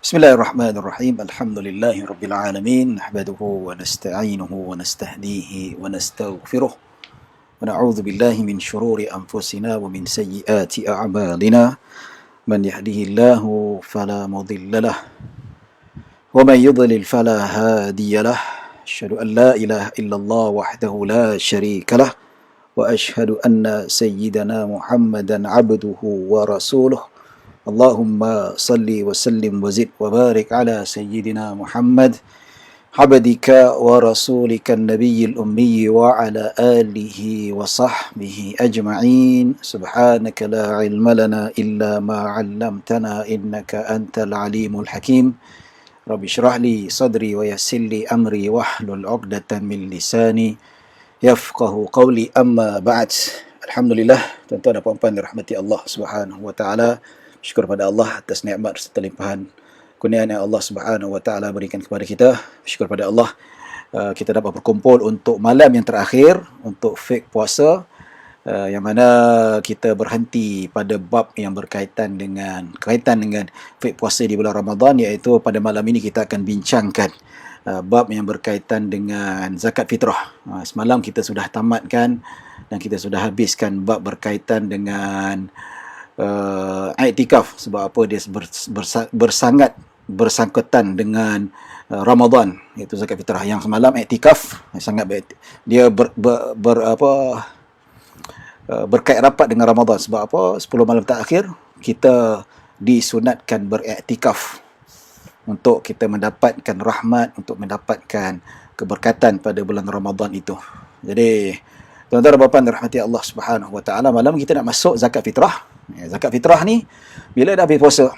Bismillahirrahmanirrahim. Alhamdulillahi rabbil alamin. Nahmaduhu wa nasta'inuhu wa nastahdihi wa nastaghfiruh. Wa na'udzu billahi min shururi anfusina wa min sayyiati a'malina. Man yahdihillahu fala mudilla lah wa man yudlil fala hadiya lah. Asyhadu an la ilaha illallah wahdahu la syarika lah wa asyhadu anna sayyidana Muhammadan abduhu wa rasuluh. Allahumma salli wa sallim wa zid wa barik ala sayyidina Muhammad habdika wa rasulika an-nabiyyil ummi wa ala alihi wa sahbihi ajma'in. Subhanaka la ilma lana illa ma 'allamtana innaka antal alimul hakim. Rabbi shrah li sadri wa yassir li amri wahlul 'uqdatam min lisani yafqahu qawli. Amma ba'd. Alhamdulillah, tuan-tuan dan puan-puan dirahmati Allah Subhanahu wa taala. Syukur pada Allah atas nikmat serta limpahan kurniaan yang Allah Subhanahu wa taala berikan kepada kita. Syukur pada Allah kita dapat berkumpul untuk malam yang terakhir untuk fiqh puasa, yang mana kita berhenti pada bab yang berkaitan dengan fiqh puasa di bulan Ramadan, iaitu pada malam ini kita akan bincangkan bab yang berkaitan dengan zakat fitrah. Semalam kita sudah tamatkan dan kita sudah habiskan bab berkaitan dengan i'tikaf. Sebab apa? Dia bersangat bersangkutan dengan Ramadan, iaitu zakat fitrah. Yang semalam i'tikaf sangat dia berkait rapat dengan Ramadan. Sebab apa? 10 malam terakhir kita disunatkan beriktikaf untuk kita mendapatkan rahmat, untuk mendapatkan keberkatan pada bulan Ramadan itu. Jadi tuan-tuan dan puan-puan dirahmati Allah Subhanahu wa taala, malam kita nak masuk zakat fitrah. Zakat fitrah ni bila dah habis puasa.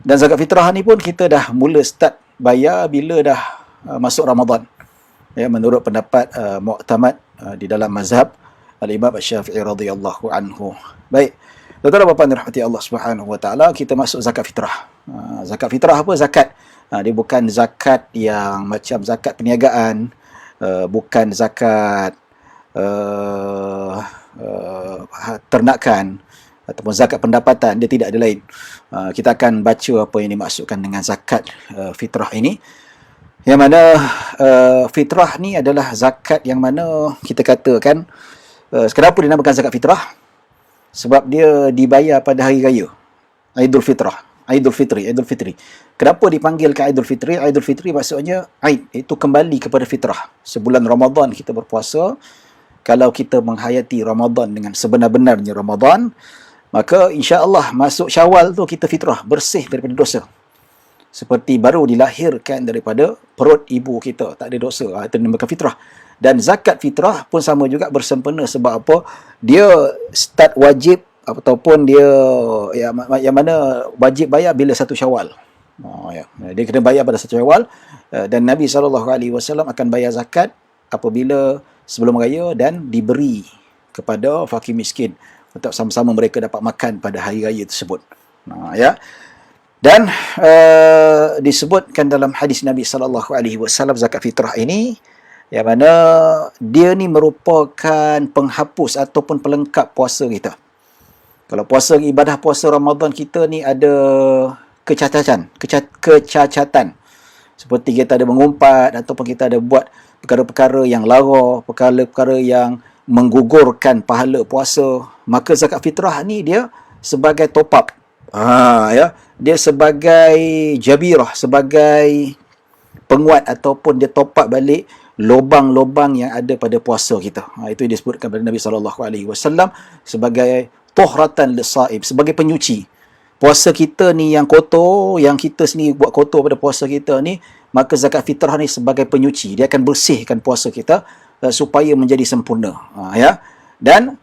Dan zakat fitrah ni pun kita dah mula start bayar bila dah masuk Ramadan. Menurut pendapat mu'tamad di dalam mazhab Al-Imam Asy-Syafi'i radhiyallahu anhu. Baik. Tuan-tuan dan puan-puan dirahmati Allah Subhanahu wa taala, kita masuk zakat fitrah. Zakat fitrah apa? Zakat. Dia bukan zakat yang macam zakat perniagaan, bukan zakat ternakan ataupun zakat pendapatan. Dia tidak ada lain. Kita akan baca apa yang dimaksudkan dengan zakat fitrah ini, yang mana fitrah ni adalah zakat yang mana kita katakan kenapa dinamakan zakat fitrah? Sebab dia dibayar pada hari raya Aidul Fitrah, Aidul Fitri. Kenapa dipanggilkan Aidul Fitri? Aidul Fitri maksudnya Aid, itu kembali kepada fitrah. Sebulan Ramadan kita berpuasa. Kalau kita menghayati Ramadan dengan sebenar-benarnya Ramadan, maka insya-Allah masuk Syawal tu kita fitrah, bersih daripada dosa. Seperti baru dilahirkan daripada perut ibu kita, tak ada dosa. Itu dinamakan fitrah. Dan zakat fitrah pun sama juga bersempena. Sebab apa? Dia start wajib ataupun dia yang mana wajib bayar bila 1 Syawal. Dia kena bayar pada 1 Syawal, dan Nabi SAW akan bayar zakat apabila sebelum raya dan diberi kepada fakir miskin untuk sama-sama mereka dapat makan pada hari raya tersebut. Dan disebutkan dalam hadis Nabi SAW zakat fitrah ini, yang mana dia ni merupakan penghapus ataupun pelengkap puasa kita. Kalau puasa, ibadah puasa Ramadan kita ni ada kecacatan. Seperti kita ada mengumpat ataupun kita ada buat perkara-perkara yang lara, perkara-perkara yang menggugurkan pahala puasa, maka zakat fitrah ni dia sebagai top up. Dia sebagai jabirah, sebagai penguat ataupun dia top up balik lubang-lubang yang ada pada puasa kita. Itu disebutkan oleh Nabi SAW sebagai tuhratan lis-saim, sebagai penyuci. Puasa kita ni yang kotor, yang kita sendiri buat kotor pada puasa kita ni, maka zakat fitrah ni sebagai penyuci. Dia akan bersihkan puasa kita supaya menjadi sempurna. Dan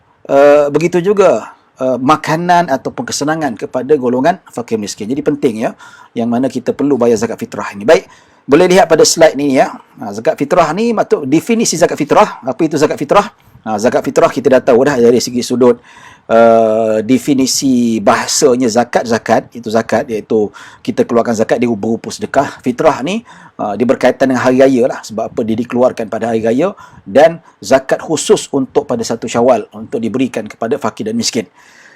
begitu juga makanan ataupun kesenangan kepada golongan fakir miskin. Jadi penting yang mana kita perlu bayar zakat fitrah ini. Baik, boleh lihat pada slide ni zakat fitrah ni, maksud definisi zakat fitrah. Apa itu zakat fitrah? Zakat fitrah kita dah tahu dah dari segi sudut definisi bahasanya. Zakat itu zakat, iaitu kita keluarkan zakat dia berupa sedekah. Fitrah ni dia berkaitan dengan hari raya lah. Sebab apa? Dia dikeluarkan pada hari raya, dan zakat khusus untuk pada 1 Syawal untuk diberikan kepada fakir dan miskin.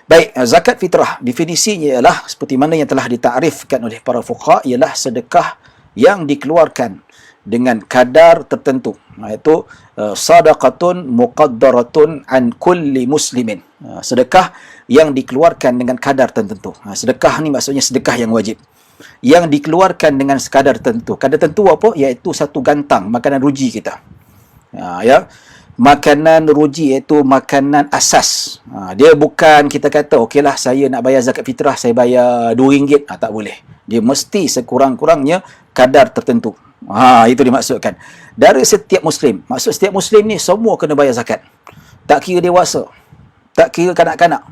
Baik, zakat fitrah definisinya ialah seperti mana yang telah ditakrifkan oleh para fuqaha, ialah sedekah yang dikeluarkan dengan kadar tertentu, iaitu sadaqatun muqaddaratun an kulli muslimin. Sedekah yang dikeluarkan dengan kadar tertentu. Sedekah ni maksudnya sedekah yang wajib, yang dikeluarkan dengan sekadar tertentu. Kadar tertentu apa? Iaitu satu gantang makanan ruji kita. Ya, makanan ruji iaitu makanan asas. Dia bukan kita kata okeylah saya nak bayar zakat fitrah, saya bayar RM2. Tak boleh. Dia mesti sekurang-kurangnya kadar tertentu. Itu dimaksudkan. Dari setiap Muslim. Maksud setiap Muslim ni semua kena bayar zakat. Tak kira dewasa, tak kira kanak-kanak,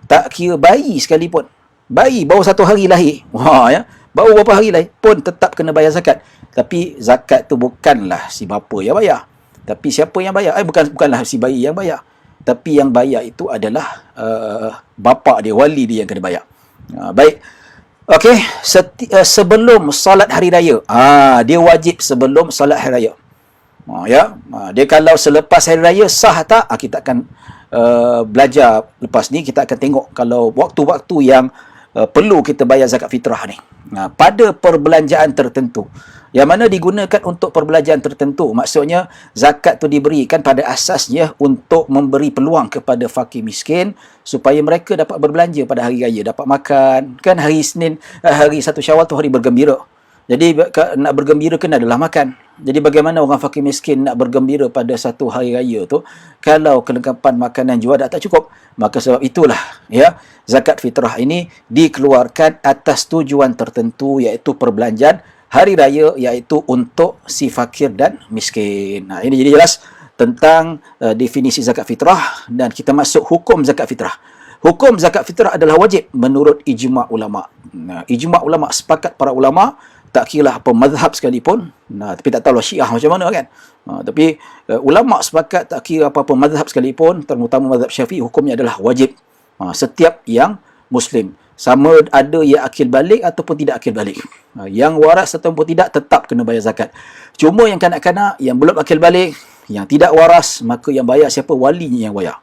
tak kira bayi sekalipun. Bayi baru 1 hari lahir, ya, baru berapa hari lahir pun tetap kena bayar zakat. Tapi zakat tu bukanlah si bapa yang bayar. Tapi siapa yang bayar? Bukanlah si bayi yang bayar. Tapi yang bayar itu adalah bapa dia, wali dia yang kena bayar. Baik. Okey, sebelum solat hari raya. Dia wajib sebelum solat hari raya. Dia kalau selepas hari raya sah tak? Kita akan belajar lepas ni, kita akan tengok kalau waktu-waktu yang perlu kita bayar zakat fitrah ni. Pada perbelanjaan tertentu, yang mana digunakan untuk perbelanjaan tertentu. Maksudnya zakat tu diberikan pada asasnya untuk memberi peluang kepada fakir miskin supaya mereka dapat berbelanja pada hari raya, dapat makan. Kan hari Isnin, hari 1 Syawal tu hari bergembira. Jadi nak bergembira kena adalah makan. Jadi bagaimana orang fakir miskin nak bergembira pada satu hari raya tu kalau kelengkapan makanan jual tak cukup? Maka sebab itulah, ya, zakat fitrah ini dikeluarkan atas tujuan tertentu, iaitu perbelanjaan hari raya, iaitu untuk si fakir dan miskin. Ini jadi jelas tentang definisi zakat fitrah, dan kita masuk hukum zakat fitrah. Hukum zakat fitrah adalah wajib menurut ijma' ulama'. Ijma' ulama', sepakat para ulama', tak kira apa mazhab sekalipun. Tapi tak tahulah Syiah macam mana kan. Tapi ulama' sepakat tak kira apa-apa mazhab sekalipun, terutama mazhab Syafi'i, hukumnya adalah wajib. Setiap yang Muslim, sama ada yang akil balik ataupun tidak akil balik, yang waras ataupun tidak, tetap kena bayar zakat. Cuma yang kanak-kanak, yang belum akil balik, yang tidak waras, maka yang bayar siapa? Walinya yang bayar,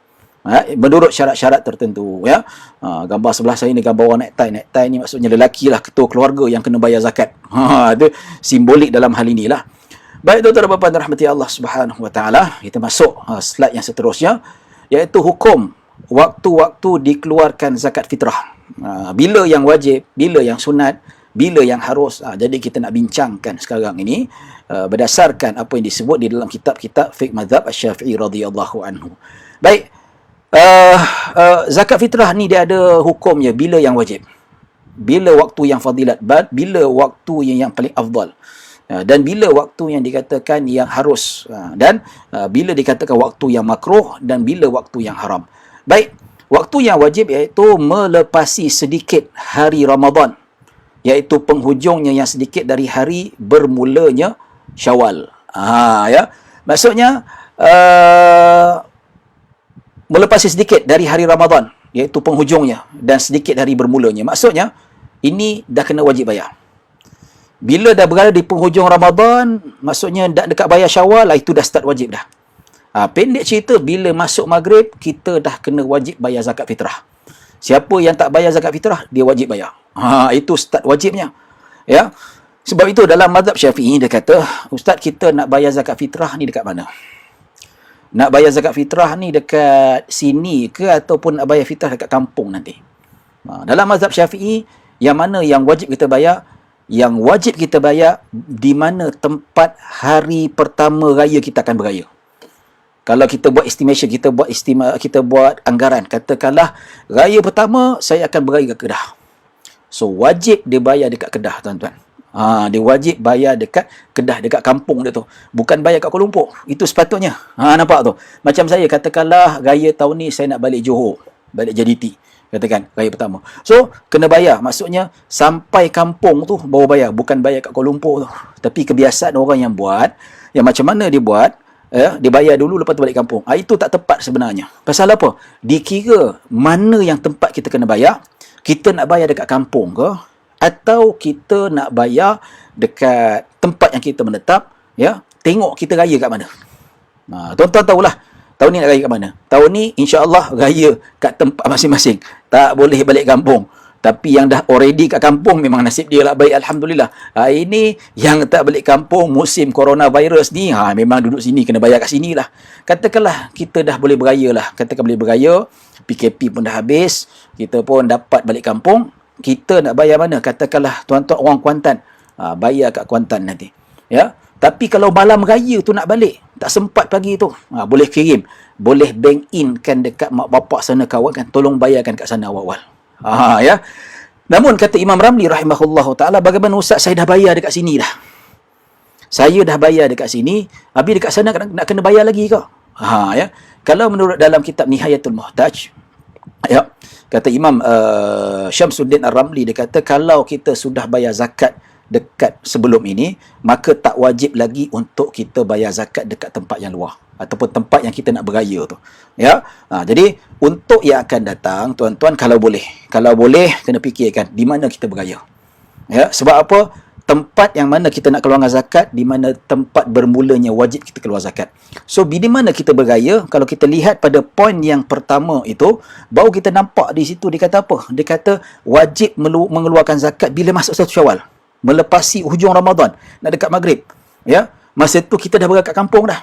menurut syarat-syarat tertentu, ya. Gambar sebelah saya ni gambar orang naik tai. Naik tai ni maksudnya lelaki lah, ketua keluarga yang kena bayar zakat. Itu simbolik dalam hal inilah. Baik, tuan-tuan dan puan-puan rahmati Allah Subhanahu wa taala, kita masuk slide yang seterusnya, iaitu hukum waktu-waktu dikeluarkan zakat fitrah. Bila yang wajib, bila yang sunat, bila yang harus. Jadi kita nak bincangkan sekarang ini berdasarkan apa yang disebut di dalam kitab-kitab fiqh mazhab Asy-Syafi'i radhiyallahu anhu. Baik, zakat fitrah ni dia ada hukumnya bila yang wajib, bila waktu yang fadilat, bila waktu yang paling afdal, dan bila waktu yang dikatakan yang harus, dan bila dikatakan waktu yang makruh, dan bila waktu yang haram. Baik, waktu yang wajib iaitu melepasi sedikit hari Ramadan, iaitu penghujungnya yang sedikit dari hari bermulanya Syawal. Ya, maksudnya melepasi sedikit dari hari Ramadan, iaitu penghujungnya, dan sedikit dari bermulanya. Maksudnya ini dah kena wajib bayar. Bila dah berada di penghujung Ramadan, maksudnya dah dekat bayar Syawal, itu dah start wajib dah. Pendek cerita, bila masuk maghrib, kita dah kena wajib bayar zakat fitrah. Siapa yang tak bayar zakat fitrah, dia wajib bayar. Itu start wajibnya. Ya. Sebab itu dalam mazhab Syafi'i dia kata, ustaz, kita nak bayar zakat fitrah ni dekat mana? Nak bayar zakat fitrah ni dekat sini ke ataupun nak bayar fitrah dekat kampung nanti? Dalam mazhab Syafi'i, yang mana yang wajib kita bayar? Yang wajib kita bayar di mana tempat hari pertama raya kita akan beraya. Kalau kita buat estimation, kita buat anggaran, katakanlah raya pertama saya akan beraya ke Kedah. So wajib dia bayar dekat Kedah, tuan-tuan. Dia wajib bayar dekat Kedah, dekat kampung dia tu. Bukan bayar kat Kuala Lumpur. Itu sepatutnya. Nampak tu? Macam saya, katakanlah raya tahun ni saya nak balik Johor, balik JDT. Katakan raya pertama. So kena bayar. Maksudnya sampai kampung tu baru bayar, bukan bayar kat Kuala Lumpur tu. Tapi kebiasaan orang yang buat, yang macam mana dia buat, dia bayar dulu lepas tu balik kampung. Itu tak tepat sebenarnya. Pasal apa? Dikira mana yang tempat kita kena bayar. Kita nak bayar dekat kampung ke, atau kita nak bayar dekat tempat yang kita menetap, ya. Tengok kita raya kat mana. Tuan-tuan tahulah, Tahun ni nak raya kat mana? Tahun ni insya-Allah raya kat tempat masing-masing. Tak boleh balik kampung. Tapi yang dah already kat kampung memang nasib dia lah baik, alhamdulillah. Ini yang tak balik kampung musim coronavirus ni, memang duduk sini kena bayar kat sini lah. Katakanlah kita dah boleh beraya lah. Katakan boleh beraya, PKP pun dah habis, kita pun dapat balik kampung. Kita nak bayar mana? Katakanlah tuan-tuan orang Kuantan, bayar kat Kuantan nanti. Ya. Tapi kalau malam raya tu nak balik, tak sempat pagi tu, boleh kirim, boleh bank in kan dekat mak bapak sana kawan kan, tolong bayarkan kat sana awal-awal. Ya. Namun kata Imam Ramli rahimahullahu taala, bagaimana ustaz, saya dah bayar dekat sini dah. Saya dah bayar dekat sini, habis dekat sana nak kena bayar lagi ke? Ya. Kalau menurut dalam kitab Nihayatul Muhtaj, ya, kata Imam Syamsuddin Ar-Ramli, dia kata kalau kita sudah bayar zakat dekat sebelum ini, maka tak wajib lagi untuk kita bayar zakat dekat tempat yang luar ataupun tempat yang kita nak beraya tu. Ya. Jadi untuk yang akan datang, tuan-tuan, kalau boleh kena fikirkan di mana kita beraya. Ya, sebab apa? Tempat yang mana kita nak keluarkan zakat, di mana tempat bermulanya wajib kita keluar zakat. So, di mana kita beraya, kalau kita lihat pada poin yang pertama itu, baru kita nampak di situ dia kata apa? Dia kata wajib mengeluarkan zakat bila masuk 1 Syawal, melepasi hujung Ramadan, nak dekat maghrib. Ya, masa tu kita dah berada kat kampung dah.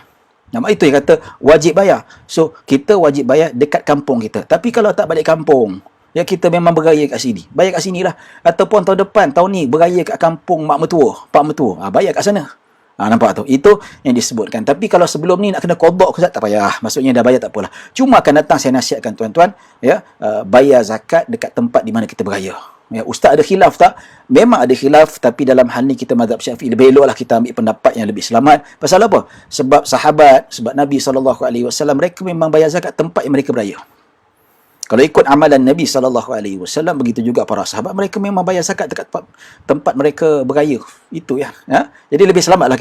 Nama itu yang kata wajib bayar. So, kita wajib bayar dekat kampung kita. Tapi kalau tak balik kampung, ya, kita memang beraya kat sini, bayar kat sini lah. Ataupun tahun depan, tahun ni beraya kat kampung mak mertua, pak mertua, bayar kat sana. Nampak tu? Itu yang disebutkan. Tapi kalau sebelum ni nak kena qada ke tak payah. Maksudnya dah bayar tak apalah. Cuma akan datang saya nasihatkan tuan-tuan, ya, bayar zakat dekat tempat di mana kita beraya. Ya, ustaz ada khilaf tak? Memang ada khilaf, tapi dalam hal ni kita mazhab Syafi'i, lebih eloklah kita ambil pendapat yang lebih selamat. Pasal apa? Sebab sahabat, sebab Nabi SAW, mereka memang bayar zakat tempat yang mereka beraya. Kalau ikut amalan Nabi SAW, begitu juga para sahabat, mereka memang bayar zakat dekat tempat mereka beraya. Itu ya. Jadi lebih selamatlah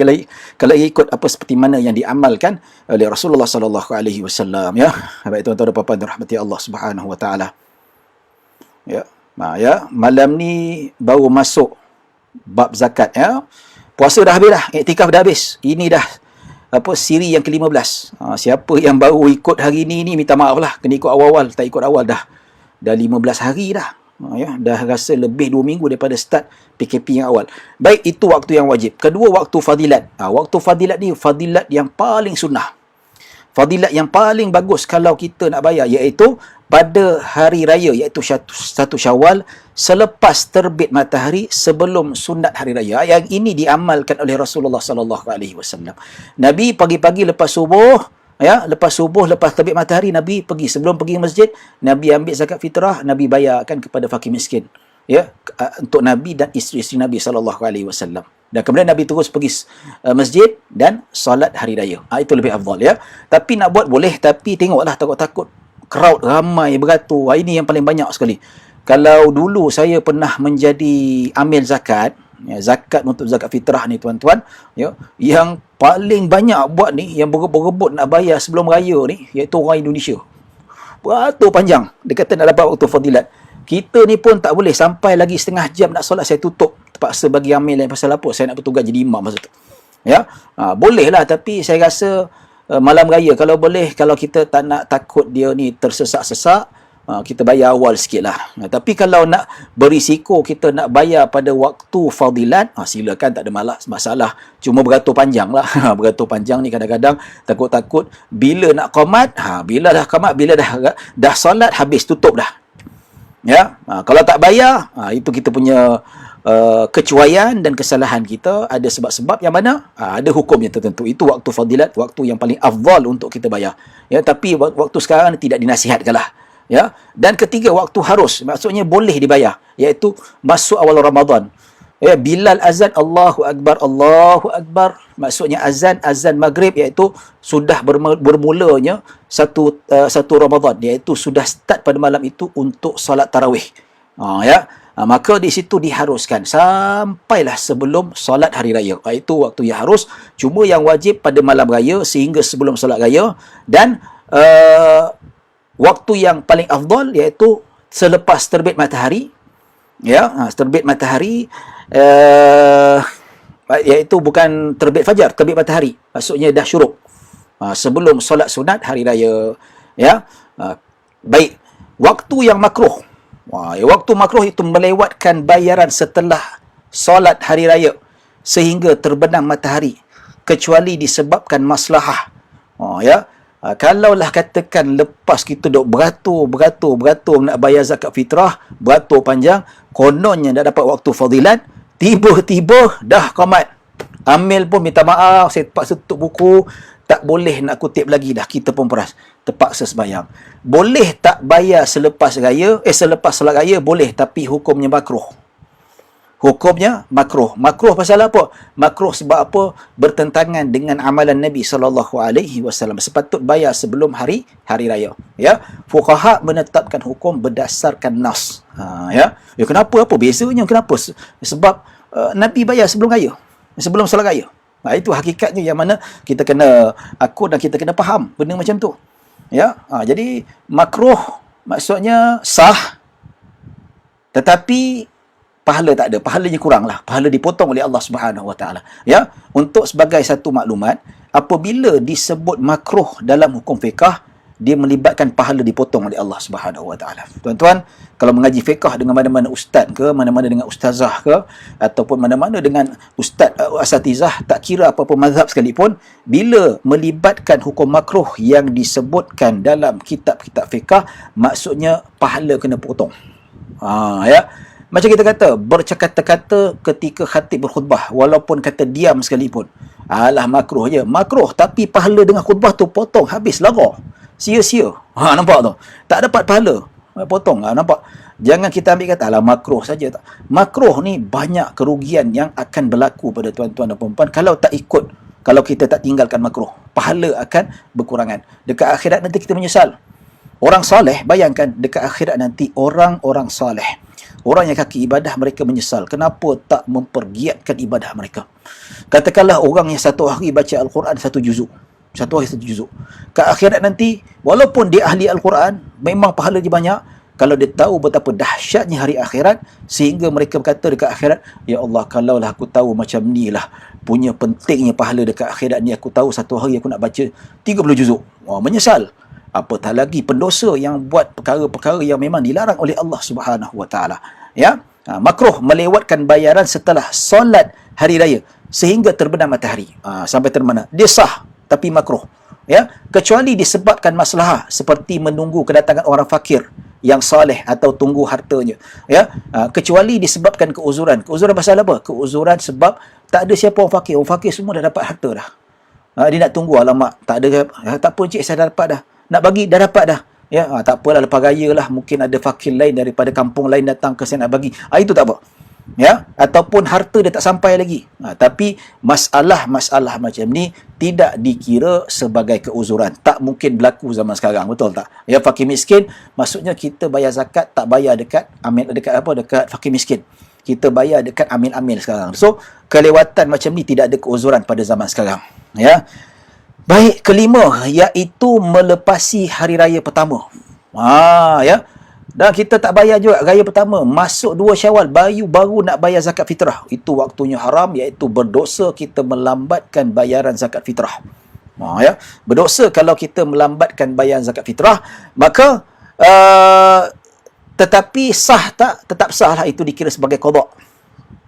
kalau ikut apa seperti mana yang diamalkan oleh Rasulullah SAW. Ya. Baik tuan-tuan dan puan-puan dirahmati Allah Subhanahu Wa Taala. Ya. Ya, malam ni baru masuk bab zakat, ya. Puasa dah habis dah, iktikaf dah habis. Ini dah siri yang ke-15. Siapa yang baru ikut hari ni minta maaf lah, kena ikut awal-awal, tak ikut awal dah 15 hari dah. Ya, dah rasa lebih 2 minggu daripada start PKP yang awal. Baik, itu waktu yang wajib. Kedua, waktu fadilat. Waktu fadilat ni fadilat yang paling sunnah. Fadilat yang paling bagus kalau kita nak bayar, iaitu pada hari raya, iaitu 1 Syawal, selepas terbit matahari, sebelum sunat hari raya. Yang ini diamalkan oleh Rasulullah SAW. Nabi pagi-pagi lepas subuh, ya, lepas terbit matahari, Nabi pergi, sebelum pergi masjid, Nabi ambil zakat fitrah, Nabi bayarkan kepada fakir miskin. Ya, untuk Nabi dan isteri-isteri Nabi SAW. Dan kemudian Nabi terus pergi masjid dan solat hari raya. Itu lebih afdal, ya. Tapi nak buat boleh, tapi tengoklah, takut-takut crowd ramai beratur. Ini yang paling banyak sekali. Kalau dulu saya pernah menjadi amil zakat, ya, zakat untuk zakat fitrah ni tuan-tuan, ya, yang paling banyak buat ni, yang berebut-berebut nak bayar sebelum raya ni, iaitu orang Indonesia. Beratur panjang, dia kata nak dapat waktu fadilat. Kita ni pun tak boleh, sampai lagi setengah jam nak solat saya tutup, terpaksa bagi amil lain. Pasal apa? Saya nak bertugas jadi imam masa tu. Ya, boleh lah, tapi saya rasa malam raya kalau boleh, kalau kita tak nak takut dia ni tersesak-sesak, kita bayar awal sikit lah. Tapi kalau nak berisiko kita nak bayar pada waktu fadilat, silakan, tak ada masalah. Cuma beratur panjang lah. Beratur panjang ni kadang-kadang takut-takut bila nak qamat, bila dah qamat, bila dah solat habis, tutup dah. Ya, kalau tak bayar, itu kita punya kecuaian dan kesalahan kita. Ada sebab-sebab yang mana ada hukum yang tertentu. Itu waktu fadilat, waktu yang paling afdal untuk kita bayar. Ya, tapi waktu sekarang tidak dinasihatkanlah. Ya, dan ketiga, waktu harus, maksudnya boleh dibayar, iaitu masuk awal Ramadan. Ya, Bilal azan Allahu Akbar, Allahu Akbar, maksudnya azan maghrib, iaitu sudah bermulanya satu Ramadan, iaitu sudah start pada malam itu untuk salat tarawih. Ya, maka di situ diharuskan sampailah sebelum salat hari raya. Itu waktu yang harus. Cuma yang wajib pada malam raya sehingga sebelum salat raya, dan waktu yang paling afdal iaitu selepas terbit matahari. Ya, terbit matahari, iaitu bukan terbit fajar, terbit matahari, maksudnya dah syuruk. sebelum solat sunat hari raya. Ya. Baik. Waktu yang makruh. Waktu makruh itu melewatkan bayaran setelah solat hari raya sehingga terbenam matahari, kecuali disebabkan maslahah. Ya. Kalaulah katakan lepas kita duk beratur nak bayar zakat fitrah, beratur panjang, kononnya dah dapat waktu fadilat, tiba-tiba dah qamat. Amil pun minta maaf, saya terpaksa tutup buku, tak boleh nak kutip lagi dah, kita pun peras, terpaksa sembahyang. Boleh tak bayar selepas solat raya? Boleh, tapi hukumnya makruh. Hukumnya makruh. Makruh pasal apa? Makruh sebab apa? Bertentangan dengan amalan Nabi SAW. Sepatut bayar sebelum hari raya. Ya, fuqaha menetapkan hukum berdasarkan nas. Ya, kenapa? Apa bezanya? Kenapa? Sebab Nabi bayar sebelum raya, sebelum solat raya. Itu hakikatnya yang mana kita kena akut dan kita kena faham benda macam tu. Ya, jadi makruh maksudnya sah, tetapi pahala tak ada, pahalanya kurang lah, pahala dipotong oleh Allah Subhanahu Wa Taala. Ya, untuk sebagai satu maklumat, apabila disebut makruh dalam hukum fiqh, dia melibatkan pahala dipotong oleh Allah Subhanahu Wa Taala. Tuan-tuan, kalau mengaji fiqh dengan mana-mana ustaz ke, mana-mana dengan ustazah ke, ataupun mana-mana dengan ustaz asatizah, tak kira apa-apa mazhab sekalipun, bila melibatkan hukum makruh yang disebutkan dalam kitab-kitab fiqh, maksudnya pahala kena potong. Ya. Macam kita kata, bercakap-kata ketika khatib berkhutbah, walaupun kata diam sekalipun, alah makruh je. Makruh, tapi pahala dengan khutbah tu potong, habis lara. Sia-sia. Nampak tu? Tak dapat pahala. Potong. Nampak? Jangan kita ambil kata, alah makruh saja. Makruh ni banyak kerugian yang akan berlaku pada tuan-tuan dan puan-puan kalau tak ikut, kalau kita tak tinggalkan makruh. Pahala akan berkurangan. Dekat akhirat nanti kita menyesal. Orang soleh, bayangkan dekat akhirat nanti orang-orang soleh, orang yang kaki ibadah, mereka menyesal. Kenapa tak mempergiatkan ibadah mereka? Katakanlah orang yang satu hari baca Al-Quran satu juzuk. Satu hari satu juzuk. Ke akhirat nanti, walaupun dia ahli Al-Quran, memang pahala dia banyak, kalau dia tahu betapa dahsyatnya hari akhirat, sehingga mereka berkata dekat akhirat, ya Allah, kalaulah aku tahu macam ni lah, punya pentingnya pahala dekat akhirat ni, aku tahu satu hari aku nak baca 30 juzuk. Menyesal. Apatah lagi pendosa yang buat perkara-perkara yang memang dilarang oleh Allah Subhanahu Wa Taala. Ya, makruh melewatkan bayaran setelah solat hari raya sehingga terbenam matahari. Sampai termana? Dia sah, tapi makruh. Ya, kecuali disebabkan maslahah, seperti menunggu kedatangan orang fakir yang soleh atau tunggu hartanya. Ya, kecuali disebabkan keuzuran. Keuzuran pasal apa? Keuzuran sebab tak ada siapa orang fakir. Orang fakir semua dah dapat harta dah. Dia nak tunggu, alamak, tak ada, tak apa cik, saya dah dapat dah. Nak bagi, dah dapat dah. Ya, tak apalah, lepas raya lah, mungkin ada fakir lain daripada kampung lain datang ke saya nak bagi. Itu tak apa. Ya, ataupun harta dia tak sampai lagi. Tapi masalah-masalah macam ni tidak dikira sebagai keuzuran. Tak mungkin berlaku zaman sekarang, betul tak? Ya, fakir miskin, maksudnya kita bayar zakat tak bayar dekat dekat fakir miskin. Kita bayar dekat amil-amil sekarang. So, kelewatan macam ni tidak ada keuzuran pada zaman sekarang. Ya. Baik, kelima, iaitu melepasi hari raya pertama. Ya. Dan kita tak bayar juga raya pertama. Masuk 2 Syawal, baru nak bayar zakat fitrah. Itu waktunya haram, iaitu berdosa kita melambatkan bayaran zakat fitrah. Ya. Berdosa kalau kita melambatkan bayaran zakat fitrah, maka tetapi sah tak? Tetap sah lah, itu dikira sebagai qada.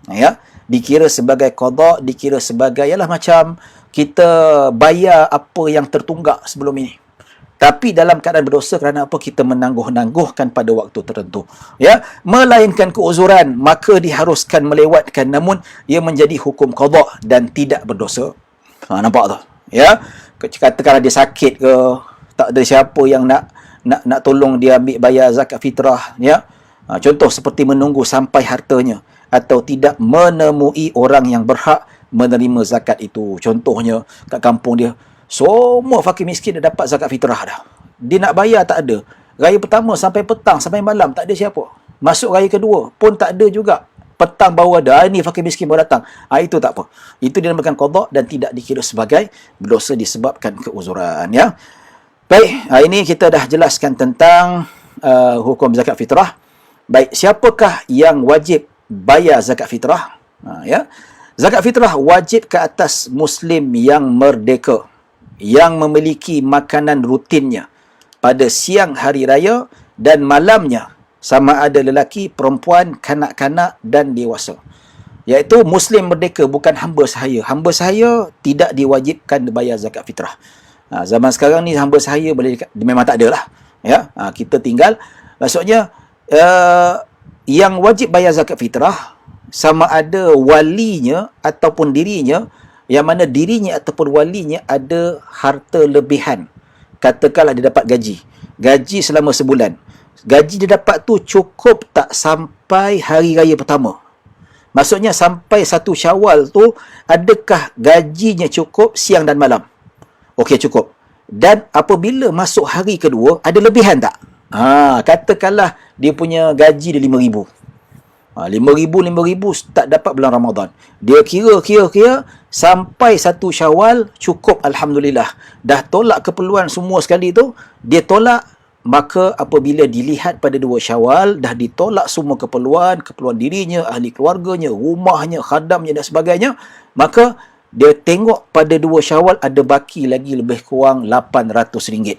Ya. Dikira sebagai qada, dikira sebagai, yalah, macam kita bayar apa yang tertunggak sebelum ini. Tapi dalam keadaan berdosa kerana apa? Kita menangguh-nangguhkan pada waktu tertentu. Ya, melainkan keuzuran, maka diharuskan melewatkan, namun ia menjadi hukum qada dan tidak berdosa. Nampak tu? Ya, katakanlah dia sakit ke, tak ada siapa yang nak tolong dia ambil bayar zakat fitrah, ya. Contoh seperti menunggu sampai hartanya, atau tidak menemui orang yang berhak menerima zakat itu. Contohnya kat kampung dia, semua fakir miskin dah dapat zakat fitrah dah. Dia nak bayar tak ada. Raya pertama sampai petang, sampai malam tak ada siapa. Masuk raya kedua pun tak ada juga. Petang baru ada. Ini fakir miskin baru datang. Itu tak apa. Itu dinamakan qada dan tidak dikira sebagai berdosa disebabkan keuzuran, ya. Baik, ini kita dah jelaskan tentang hukum zakat fitrah. Baik, siapakah yang wajib bayar zakat fitrah? Ya. Zakat fitrah wajib ke atas Muslim yang merdeka. yang memiliki makanan rutinnya pada siang hari raya dan malamnya, sama ada lelaki, perempuan, kanak-kanak dan dewasa. Iaitu Muslim merdeka, bukan hamba sahaya. Hamba sahaya tidak diwajibkan bayar zakat fitrah. Zaman sekarang ni hamba sahaya boleh memang tak ada lah. Ya, kita tinggal. Maksudnya, yang wajib bayar zakat fitrah sama ada walinya ataupun dirinya, yang mana dirinya ataupun walinya ada harta lebihan. Katakanlah dia dapat gaji. Gaji selama sebulan. Gaji dia dapat tu cukup tak sampai hari raya pertama. Maksudnya sampai 1 Syawal tu, adakah gajinya cukup siang dan malam? Okey, cukup. Dan apabila masuk hari kedua, ada lebihan tak? Katakanlah dia punya gaji dia RM5,000. RM5,000 tak dapat bulan Ramadan. Dia kira sampai 1 Syawal cukup, Alhamdulillah. Dah tolak keperluan semua sekali tu, dia tolak. Maka apabila dilihat pada 2 Syawal, dah ditolak semua keperluan dirinya, ahli keluarganya, rumahnya, khadamnya dan sebagainya, maka dia tengok pada 2 Syawal ada baki lagi lebih kurang RM800.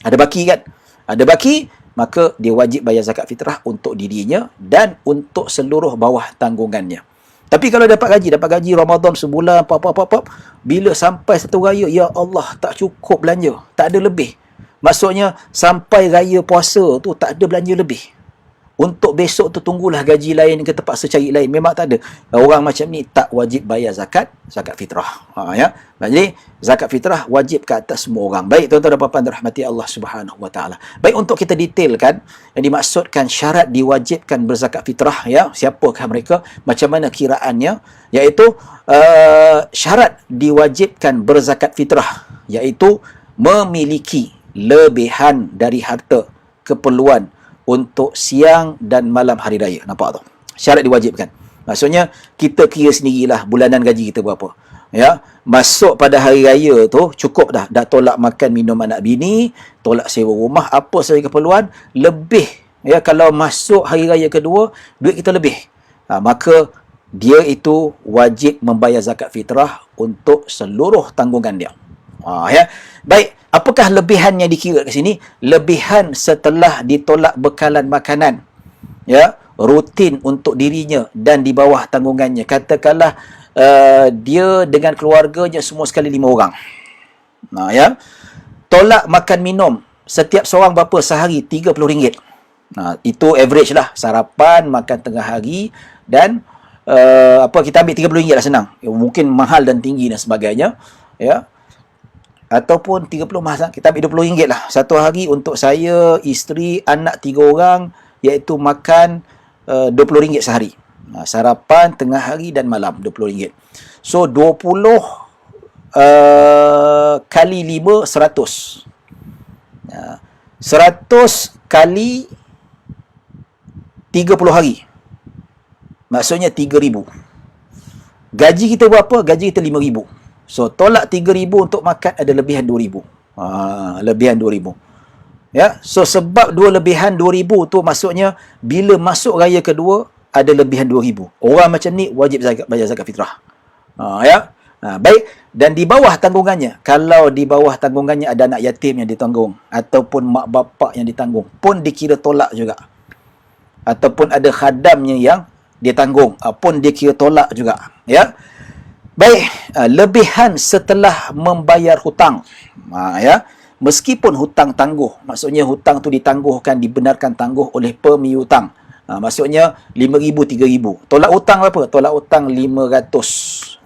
Ada baki kan? Ada baki, maka dia wajib bayar zakat fitrah untuk dirinya dan untuk seluruh bawah tanggungannya. Tapi kalau dapat gaji Ramadan sebulan, bila sampai satu raya, ya Allah, tak cukup belanja, tak ada lebih. Maksudnya, sampai raya puasa tu tak ada belanja lebih. Untuk besok tu tunggulah gaji lain ke terpaksa cari lain. Memang tak ada. Orang macam ni tak wajib bayar zakat fitrah. Ya. Jadi, zakat fitrah wajib ke atas semua orang. Baik, tuan-tuan dan puan-puan dirahmati Allah Subhanahu Wa Taala. Baik, untuk kita detailkan yang dimaksudkan syarat diwajibkan berzakat fitrah, ya, siapakah mereka, macam mana kiraannya, iaitu syarat diwajibkan berzakat fitrah, iaitu memiliki lebihan dari harta keperluan untuk siang dan malam hari raya. Nampak tu? Syarat diwajibkan. Maksudnya, kita kira sendirilah bulanan gaji kita berapa. Ya, masuk pada hari raya tu cukup dah. Dah tolak makan minum anak bini, tolak sewa rumah, apa sahaja keperluan, lebih. Ya, kalau masuk hari raya kedua, duit kita lebih. Maka dia itu wajib membayar zakat fitrah untuk seluruh tanggungan dia. Ya. Baik, apakah lebihan yang dikira ke sini? Lebihan setelah ditolak bekalan makanan, ya, rutin untuk dirinya dan di bawah tanggungannya. Katakanlah dia dengan keluarganya semua sekali 5 orang. Ya. Tolak makan minum setiap seorang berapa sehari? RM30. Itu average lah. Sarapan, makan tengah hari dan kita ambil RM30 lah, senang. Mungkin mahal dan tinggi dan sebagainya. Ya. Ataupun 30 mahal, kita ambil RM20 lah. Satu hari untuk saya, isteri, anak 3 orang, iaitu makan RM20 sehari. Sarapan, tengah hari dan malam, RM20. So, 20 kali 5, 100. 100 kali 30 hari. Maksudnya 3,000. Gaji kita berapa? Gaji kita 5,000. So, tolak 3,000 untuk makan, ada lebihan 2,000. Lebihan 2,000. Ya, so sebab lebihan 2,000 tu maksudnya bila masuk raya kedua ada lebihan 2,000. Orang macam ni wajib bayar zakat fitrah. Ya. Baik, dan di bawah tanggungannya, kalau di bawah tanggungannya ada anak yatim yang ditanggung ataupun mak bapak yang ditanggung, pun dikira tolak juga. Ataupun ada khadamnya yang ditanggung, pun dikira tolak juga. Ya. Baik, lebihan setelah membayar hutang. Ya, meskipun hutang tangguh, maksudnya hutang tu ditangguhkan, dibenarkan tangguh oleh pemiutang. Maksudnya 5,000, 3,000. Tolak hutang berapa? Tolak hutang 500.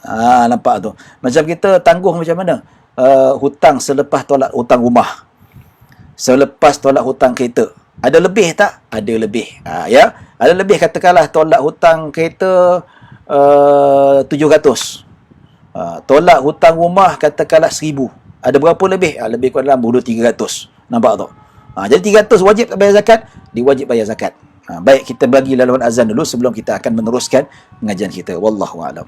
Nampak tu. Macam kita tangguh macam mana? Hutang selepas tolak hutang rumah. Selepas tolak hutang kereta. Ada lebih tak? Ada lebih. Ya, ada lebih, katakanlah tolak hutang kereta 700. Tolak hutang rumah katakanlah 1,000. Ada berapa lebih? Lebih kurang dalam 300. Nampak tak? Jadi 300 wajib tak bayar zakat? Diwajib bayar zakat. Baik, kita bagi laluan azan dulu sebelum kita akan meneruskan pengajian kita. Wallahu a'lam.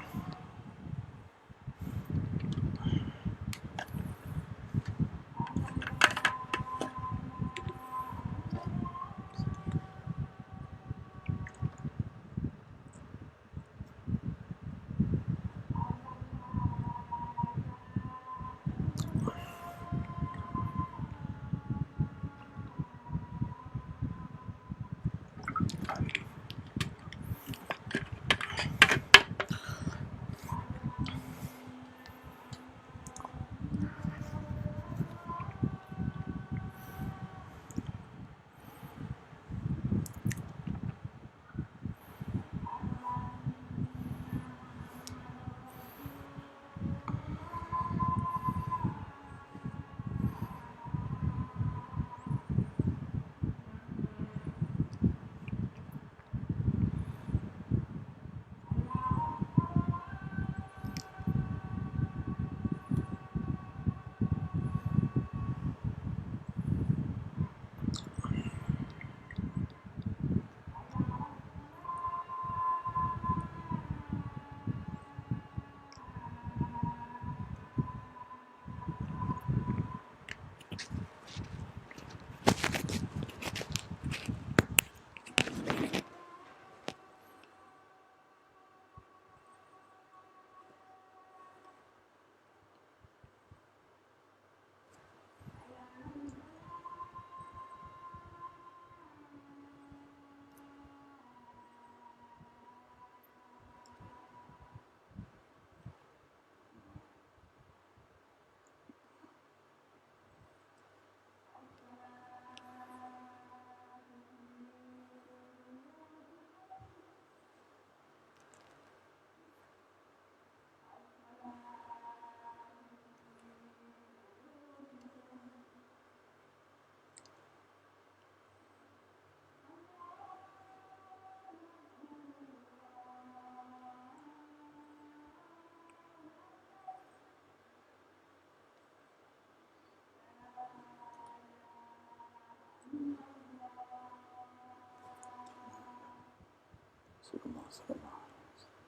Rasulullah sallallahu alaihi wasallam.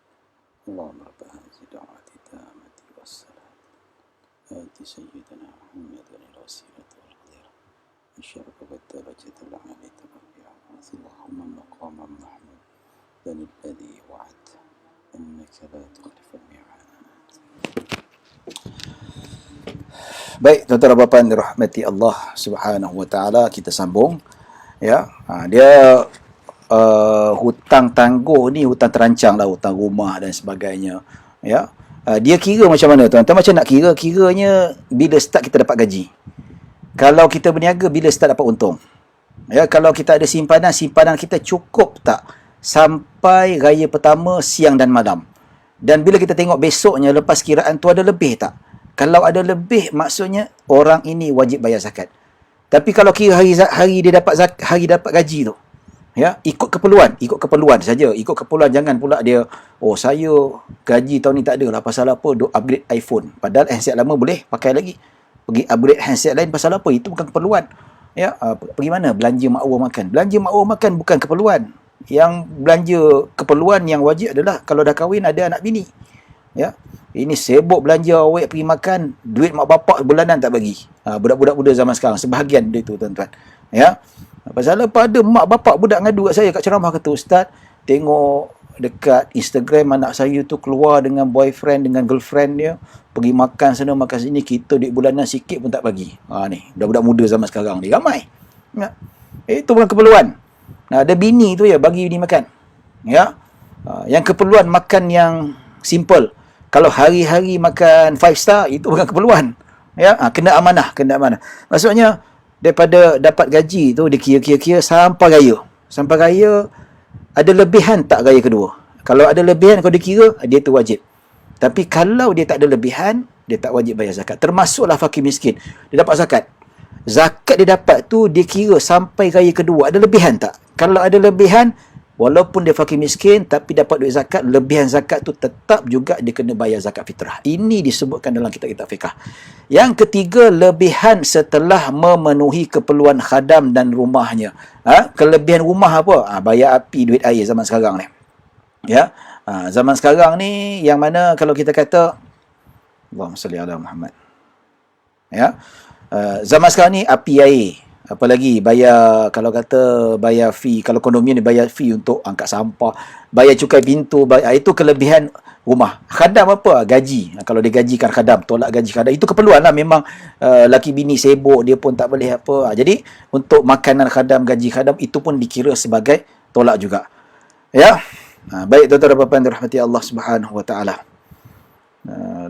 Allahumma rabb hadhihi da'wati tammati wassalam. Ati sayyidina Muhammadan al-wasilata wal fadila. Asyaraka wa darajata al-'aliyata rafi'a. Allahumma maqaman mahmud dan alladhi wa'adta annaka la tukhlifu al-mi'ad. Baik, tuan-tuan dan puan dirahmati Allah Subhanahu wa taala, kita sambung ya. Dia hutang tangguh ni hutang terancang lah, hutang rumah dan sebagainya ya. Dia kira macam mana tuan-tuan? Macam nak kiranya bila start kita dapat gaji. Kalau kita berniaga bila start dapat untung. Ya, kalau kita ada simpanan kita cukup tak sampai raya pertama siang dan malam. Dan bila kita tengok besoknya lepas kiraan tu ada lebih tak? Kalau ada lebih, maksudnya orang ini wajib bayar zakat. Tapi kalau kira hari dia dapat hari dapat gaji tu, ya, ikut keperluan saja. Ikut keperluan, jangan pula dia, oh saya gaji tahun ni tak ada lah, pasal apa? Duk upgrade iPhone. Padahal handset lama boleh pakai lagi. Pergi upgrade handset lain pasal apa? Itu bukan keperluan. Ya, pergi mana? Belanja makwah makan. Belanja makwah makan bukan keperluan. Yang belanja keperluan yang wajib adalah kalau dah kahwin ada anak bini. Ya. Ini sibuk belanja awet pergi makan, duit mak bapak bulanan tak bagi. Budak-budak muda zaman sekarang, sebahagian dia tu tuan-tuan. Ya. Pasal apa ada mak bapak budak ngadu kat saya kat ceramah, kata ustaz, tengok dekat Instagram anak saya tu keluar dengan boyfriend, dengan girlfriend dia, pergi makan sana makan sini, kita duit bulanan sikit pun tak bagi. Ni, budak-budak muda zaman sekarang ni ramai. Ya. Itu bukan keperluan. Ada bini tu ya bagi bini makan. Ya. Yang keperluan makan yang simple. Kalau hari-hari makan 5 star, itu bukan keperluan. Ya, kena amanah. Maksudnya, daripada dapat gaji tu, dia kira-kira sampai raya. Sampai raya, ada lebihan tak raya kedua? Kalau ada lebihan, kalau dia kira, dia tu wajib. Tapi kalau dia tak ada lebihan, dia tak wajib bayar zakat. Termasuklah fakir miskin. Dia dapat zakat. Zakat dia dapat tu, dia kira sampai raya kedua. Ada lebihan tak? Kalau ada lebihan, walaupun dia fakir miskin tapi dapat duit zakat, lebihan zakat tu tetap juga dia kena bayar zakat fitrah. Ini disebutkan dalam kitab-kitab fiqh. Yang ketiga, lebihan setelah memenuhi keperluan khadam dan rumahnya. Kelebihan rumah apa? Bayar api, duit air zaman sekarang ni. Ya. Zaman sekarang ni yang mana kalau kita kata Allahumma salli ala Muhammad. Ya. Zaman sekarang ni api air. Apalagi bayar, kalau kata bayar fee, kalau kondomium ni bayar fee untuk angkat sampah, bayar cukai pintu, itu kelebihan rumah. Khadam apa? Gaji. Kalau dia gajikan khadam, tolak gaji khadam, itu keperluan lah. Memang laki bini sibuk, dia pun tak boleh apa. Jadi untuk makanan khadam, gaji khadam, itu pun dikira sebagai tolak juga. Ya. Baik tuan-tuan dan puan-puan dirahmati Allah Subhanahu wa taala.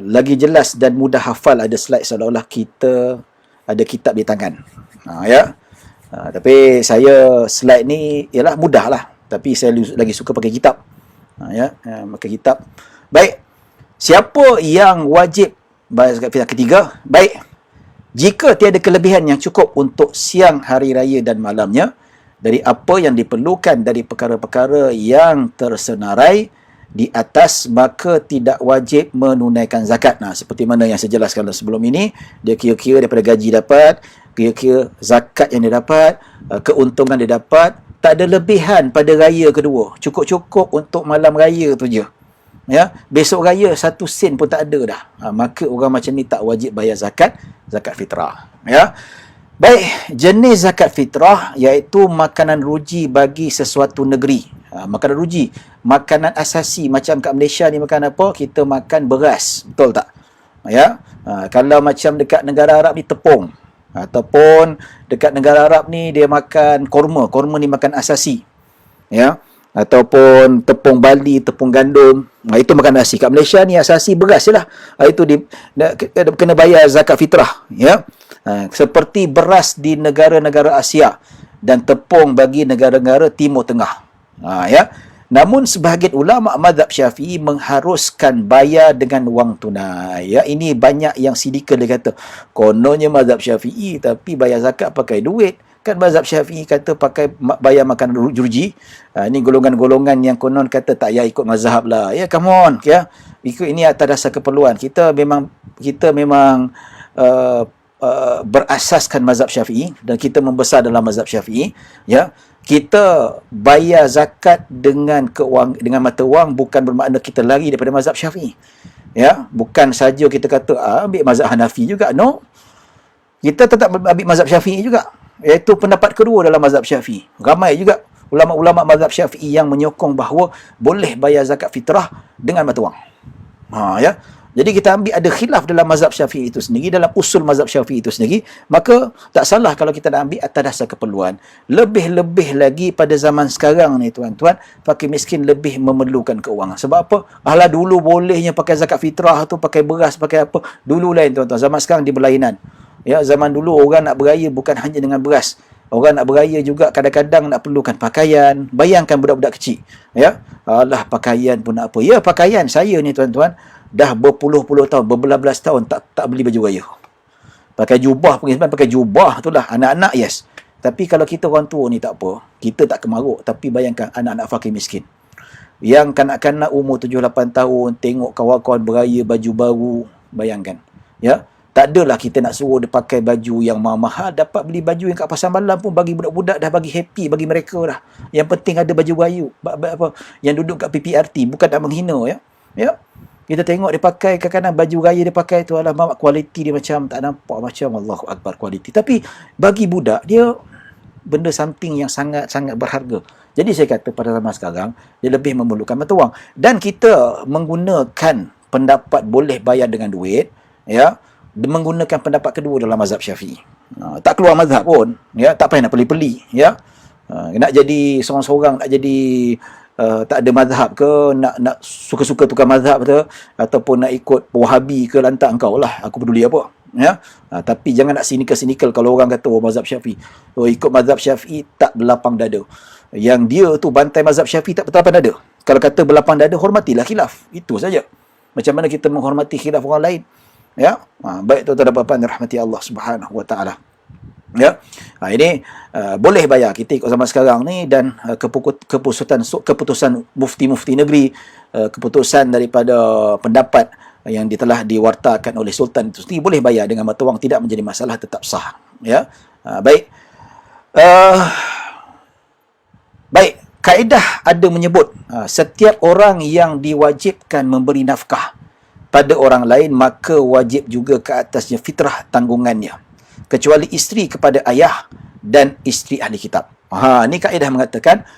Lagi jelas dan mudah hafal, ada slide seolah-olah kita ada kitab di tangan. Ya. Tapi saya slide ni ialah mudah lah. Tapi saya lagi suka pakai kitab. Ya, pakai kitab. Baik. Siapa yang wajib bayar zakat fitrah? Ketiga. Baik. Jika tiada kelebihan yang cukup untuk siang, hari raya dan malamnya, dari apa yang diperlukan dari perkara-perkara yang tersenarai di atas, maka tidak wajib menunaikan zakat. Seperti mana yang saya jelaskan sebelum ini, dia kira-kira daripada gaji dapat, kira-kira zakat yang dia dapat, keuntungan dia dapat, tak ada lebihan pada raya kedua. Cukup-cukup untuk malam raya tu je. Ya, besok raya 1 sen pun tak ada dah. Maka orang macam ni tak wajib bayar zakat fitrah. Ya. Baik, jenis zakat fitrah iaitu makanan ruji bagi sesuatu negeri. Makanan ruji, makanan asasi. Macam kat Malaysia ni makan apa? Kita makan beras, betul tak? Ya. Kalau macam dekat negara Arab ni tepung. Ataupun dekat negara Arab ni dia makan korma. Korma ni makan asasi. Ya. Ataupun tepung Bali, tepung gandum. Itu makan asasi. Kat Malaysia ni asasi beras je lah. Itu kena bayar zakat fitrah. Ya. Seperti beras di negara-negara Asia dan tepung bagi negara-negara Timur Tengah. Ya. Namun sebahagian ulama mazhab Syafi'i mengharuskan bayar dengan wang tunai. Ya, ini banyak yang sidika dia kata, kononnya mazhab Syafi'i tapi bayar zakat pakai duit. Kan mazhab Syafi'i kata pakai bayar makan ruji. Ini golongan-golongan yang konon kata tak payah ikut mazhab lah. Ya, come on, ya. Ikut ini atas dasar keperluan. Kita memang berasaskan mazhab Syafi'i dan kita membesar dalam mazhab Syafi'i, ya, kita bayar zakat dengan dengan mata wang bukan bermakna kita lari daripada mazhab Syafi'i. Ya, bukan saja kita kata ambil mazhab Hanafi juga. No. Kita tetap ambil mazhab Syafi'i juga. Iaitu pendapat kedua dalam mazhab Syafi'i. Ramai juga ulama-ulama mazhab Syafi'i yang menyokong bahawa boleh bayar zakat fitrah dengan mata wang. Ya. Jadi kita ambil ada khilaf dalam mazhab Syafi'i itu sendiri, dalam usul mazhab Syafi'i itu sendiri, maka tak salah kalau kita nak ambil atas dasar keperluan. Lebih-lebih lagi pada zaman sekarang ni tuan-tuan, fakir miskin lebih memerlukan keuangan. Sebab apa? Alah dulu bolehnya pakai zakat fitrah tu, pakai beras, pakai apa. Dulu lain tuan-tuan, zaman sekarang dia berlainan. Ya, zaman dulu orang nak beraya bukan hanya dengan beras. Orang nak beraya juga kadang-kadang nak perlukan pakaian. Bayangkan budak-budak kecil. Ya, alah pakaian pun nak apa. Ya, pakaian saya ni tuan-tuan, dah berpuluh-puluh tahun, berbelas-belas tahun tak beli baju raya. Pakai jubah, pakai jubah tu lah. Anak-anak, yes. Tapi kalau kita orang tua ni tak apa. Kita tak kemaruk. Tapi bayangkan anak-anak fakir miskin. Yang kanak-kanak umur 7-8 tahun, tengok kawan-kawan beraya baju baru. Bayangkan. Ya. Tak adalah kita nak suruh dia pakai baju yang mahal. Dapat beli baju yang kat pasar malam pun bagi budak-budak dah bagi happy bagi mereka dah. Yang penting ada baju raya. Yang duduk kat PPRT. Bukan nak menghina, ya. Ya. Kita tengok dia pakai kadang-kadang baju raya dia pakai tu, alamak kualiti dia macam tak nampak, macam Allahu Akbar kualiti. Tapi bagi budak dia benda something yang sangat-sangat berharga. Jadi saya kata pada zaman sekarang dia lebih memerlukan mata wang. Dan kita menggunakan pendapat boleh bayar dengan duit, ya, menggunakan pendapat kedua dalam mazhab Syafi'i. Tak keluar mazhab pun, ya, tak payah nak peli-peli, ya. Nak jadi seorang-seorang, nak jadi tak ada mazhab ke, nak suka-suka tukar mazhab ke, ataupun nak ikut Wahabi ke, lantak engkau lah, aku peduli apa, ya. Tapi jangan nak sinikal kalau orang kata mazhab Syafi'i, ikut mazhab Syafi'i tak berlapang dada. Yang dia tu bantai mazhab Syafi'i tak berlapang dada. Kalau kata berlapang dada, hormatilah khilaf, itu saja. Macam mana kita menghormati khilaf orang lain, ya. Baik tuan-tuan dan puan-puan dirahmati Allah Subhanahu wa taala. Ya. Ini boleh bayar kita ikut zaman sekarang ni, dan keputusan mufti-mufti negeri, keputusan daripada pendapat yang telah diwartakan oleh sultan itu sendiri, boleh bayar dengan mata wang, tidak menjadi masalah, tetap sah. Ya. Baik. Baik, kaedah ada menyebut setiap orang yang diwajibkan memberi nafkah pada orang lain, maka wajib juga ke atasnya fitrah tanggungannya, kecuali isteri kepada ayah dan isteri ahli kitab. Ni kaedah mengatakan,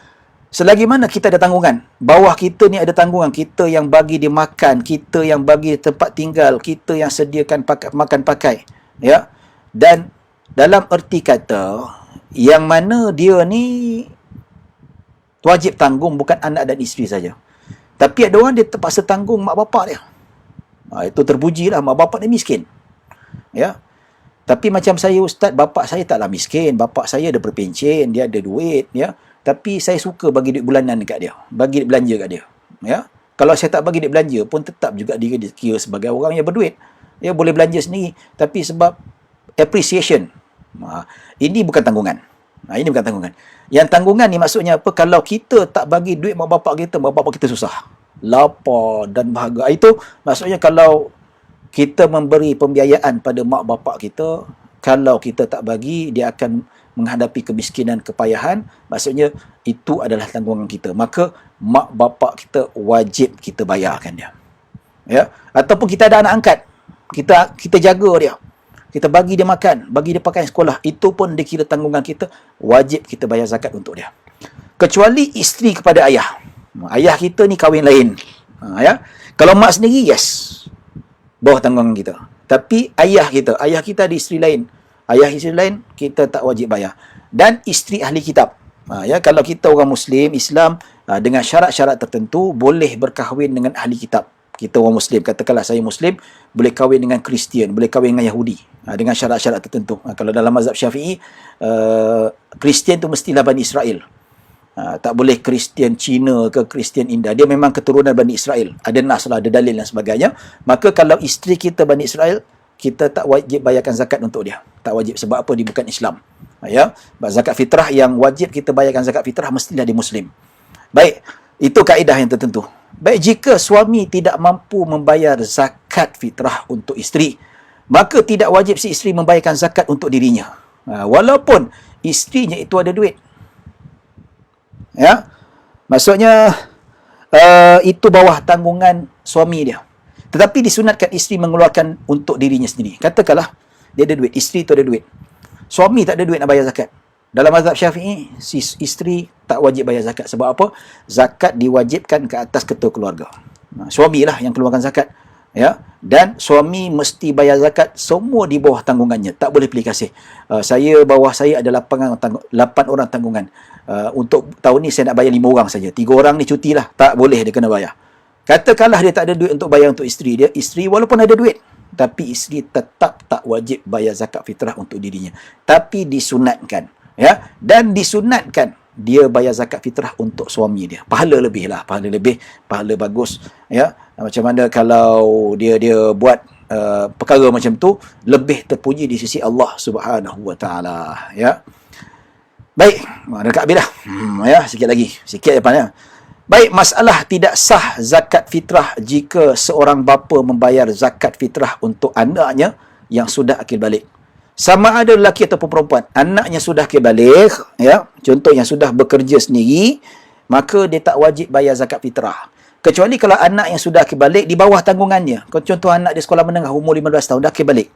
selagi mana kita ada tanggungan, bawah kita ni ada tanggungan, kita yang bagi dia makan, kita yang bagi tempat tinggal, kita yang sediakan makan pakai, ya. Dan dalam erti kata, yang mana dia ni wajib tanggung bukan anak dan isteri saja. Tapi ada orang dia terpaksa tanggung mak bapak dia. Itu terpujilah, mak bapak dia miskin. Ya. Tapi macam saya ustaz, bapak saya taklah miskin, bapak saya ada berpencen, dia ada duit, ya. Tapi saya suka bagi duit bulanan dekat dia, bagi duit belanja kat dia, ya. Kalau saya tak bagi duit belanja pun tetap juga dia kira sebagai orang yang berduit. Dia boleh belanja sendiri, tapi sebab appreciation. Ini bukan tanggungan. Ini bukan tanggungan. Yang tanggungan ni maksudnya apa? Kalau kita tak bagi duit mak bapak kita susah, lapar dan bahagia. Itu maksudnya kalau kita memberi pembiayaan pada mak bapak kita, kalau kita tak bagi, dia akan menghadapi kemiskinan, kepayahan. Maksudnya itu adalah tanggungan kita. Maka mak bapak kita wajib kita bayarkan dia. Ya, ataupun kita ada anak angkat, kita jaga dia, kita bagi dia makan, bagi dia pakaian sekolah, itu pun dikira tanggungan kita, wajib kita bayar zakat untuk dia. Kecuali isteri kepada ayah. Ayah kita ni kahwin lain. Ya. Kalau mak sendiri, yes, bawah tanggungan kita. Tapi ayah kita ada isteri lain. Ayah isteri lain, kita tak wajib bayar. Dan isteri ahli kitab. Ya, kalau kita orang Muslim, Islam, dengan syarat-syarat tertentu, boleh berkahwin dengan ahli kitab. Kita orang Muslim, katakanlah saya Muslim, boleh kahwin dengan Kristian, boleh kahwin dengan Yahudi, dengan syarat-syarat tertentu. Kalau dalam mazhab Syafi'i, Kristian tu mestilah Bani Israel. Tak boleh Kristian Cina ke Kristian India. Dia memang keturunan Bani Israel. Ada nas lah, ada dalil dan sebagainya. Maka kalau isteri kita Bani Israel, kita tak wajib bayarkan zakat untuk dia. Tak wajib. Sebab apa? Dia bukan Islam. Ya, zakat fitrah yang wajib kita bayarkan zakat fitrah mestilah dia Muslim. Baik, itu kaedah yang tertentu. Baik, jika suami tidak mampu membayar zakat fitrah untuk isteri, maka tidak wajib si isteri membayarkan zakat untuk dirinya. Walaupun isterinya itu ada duit. Ya, maksudnya itu bawah tanggungan suami dia. Tetapi disunatkan isteri mengeluarkan untuk dirinya sendiri. Katakanlah dia ada duit, isteri itu ada duit. Suami tak ada duit nak bayar zakat. Dalam mazhab Syafi'i, si isteri tak wajib bayar zakat. Sebab apa? Zakat diwajibkan ke atas ketua keluarga. Suamilah yang keluarkan zakat. Ya, dan suami mesti bayar zakat, semua di bawah tanggungannya, tak boleh pilih kasih. Bawah saya ada 8 orang tanggungan. Untuk tahun ni saya nak bayar 5 orang saja. 3 orang ni cuti lah, tak boleh dia kena bayar. Katakanlah dia tak ada duit untuk bayar untuk isteri dia, isteri walaupun ada duit, tapi isteri tetap tak wajib bayar zakat fitrah untuk dirinya. Tapi disunatkan, ya, dan disunatkan dia bayar zakat fitrah untuk suami dia. Pahala lebih lah, pahala bagus, ya. Macam mana kalau dia buat perkara macam tu, lebih terpuji di sisi Allah Subhanahu Wa Taala, ya. Baik, dekat habis dah. Ya, sikit lagi, sikit depan, ya. Baik, masalah tidak sah zakat fitrah jika seorang bapa membayar zakat fitrah untuk anaknya yang sudah akil balik. Sama ada lelaki ataupun perempuan, anaknya sudah akil balik, ya, contoh yang sudah bekerja sendiri, maka dia tak wajib bayar zakat fitrah. Kecuali kalau anak yang sudah akil balik di bawah tanggungannya. Contoh anak dia sekolah menengah umur 15 tahun dah akil balik.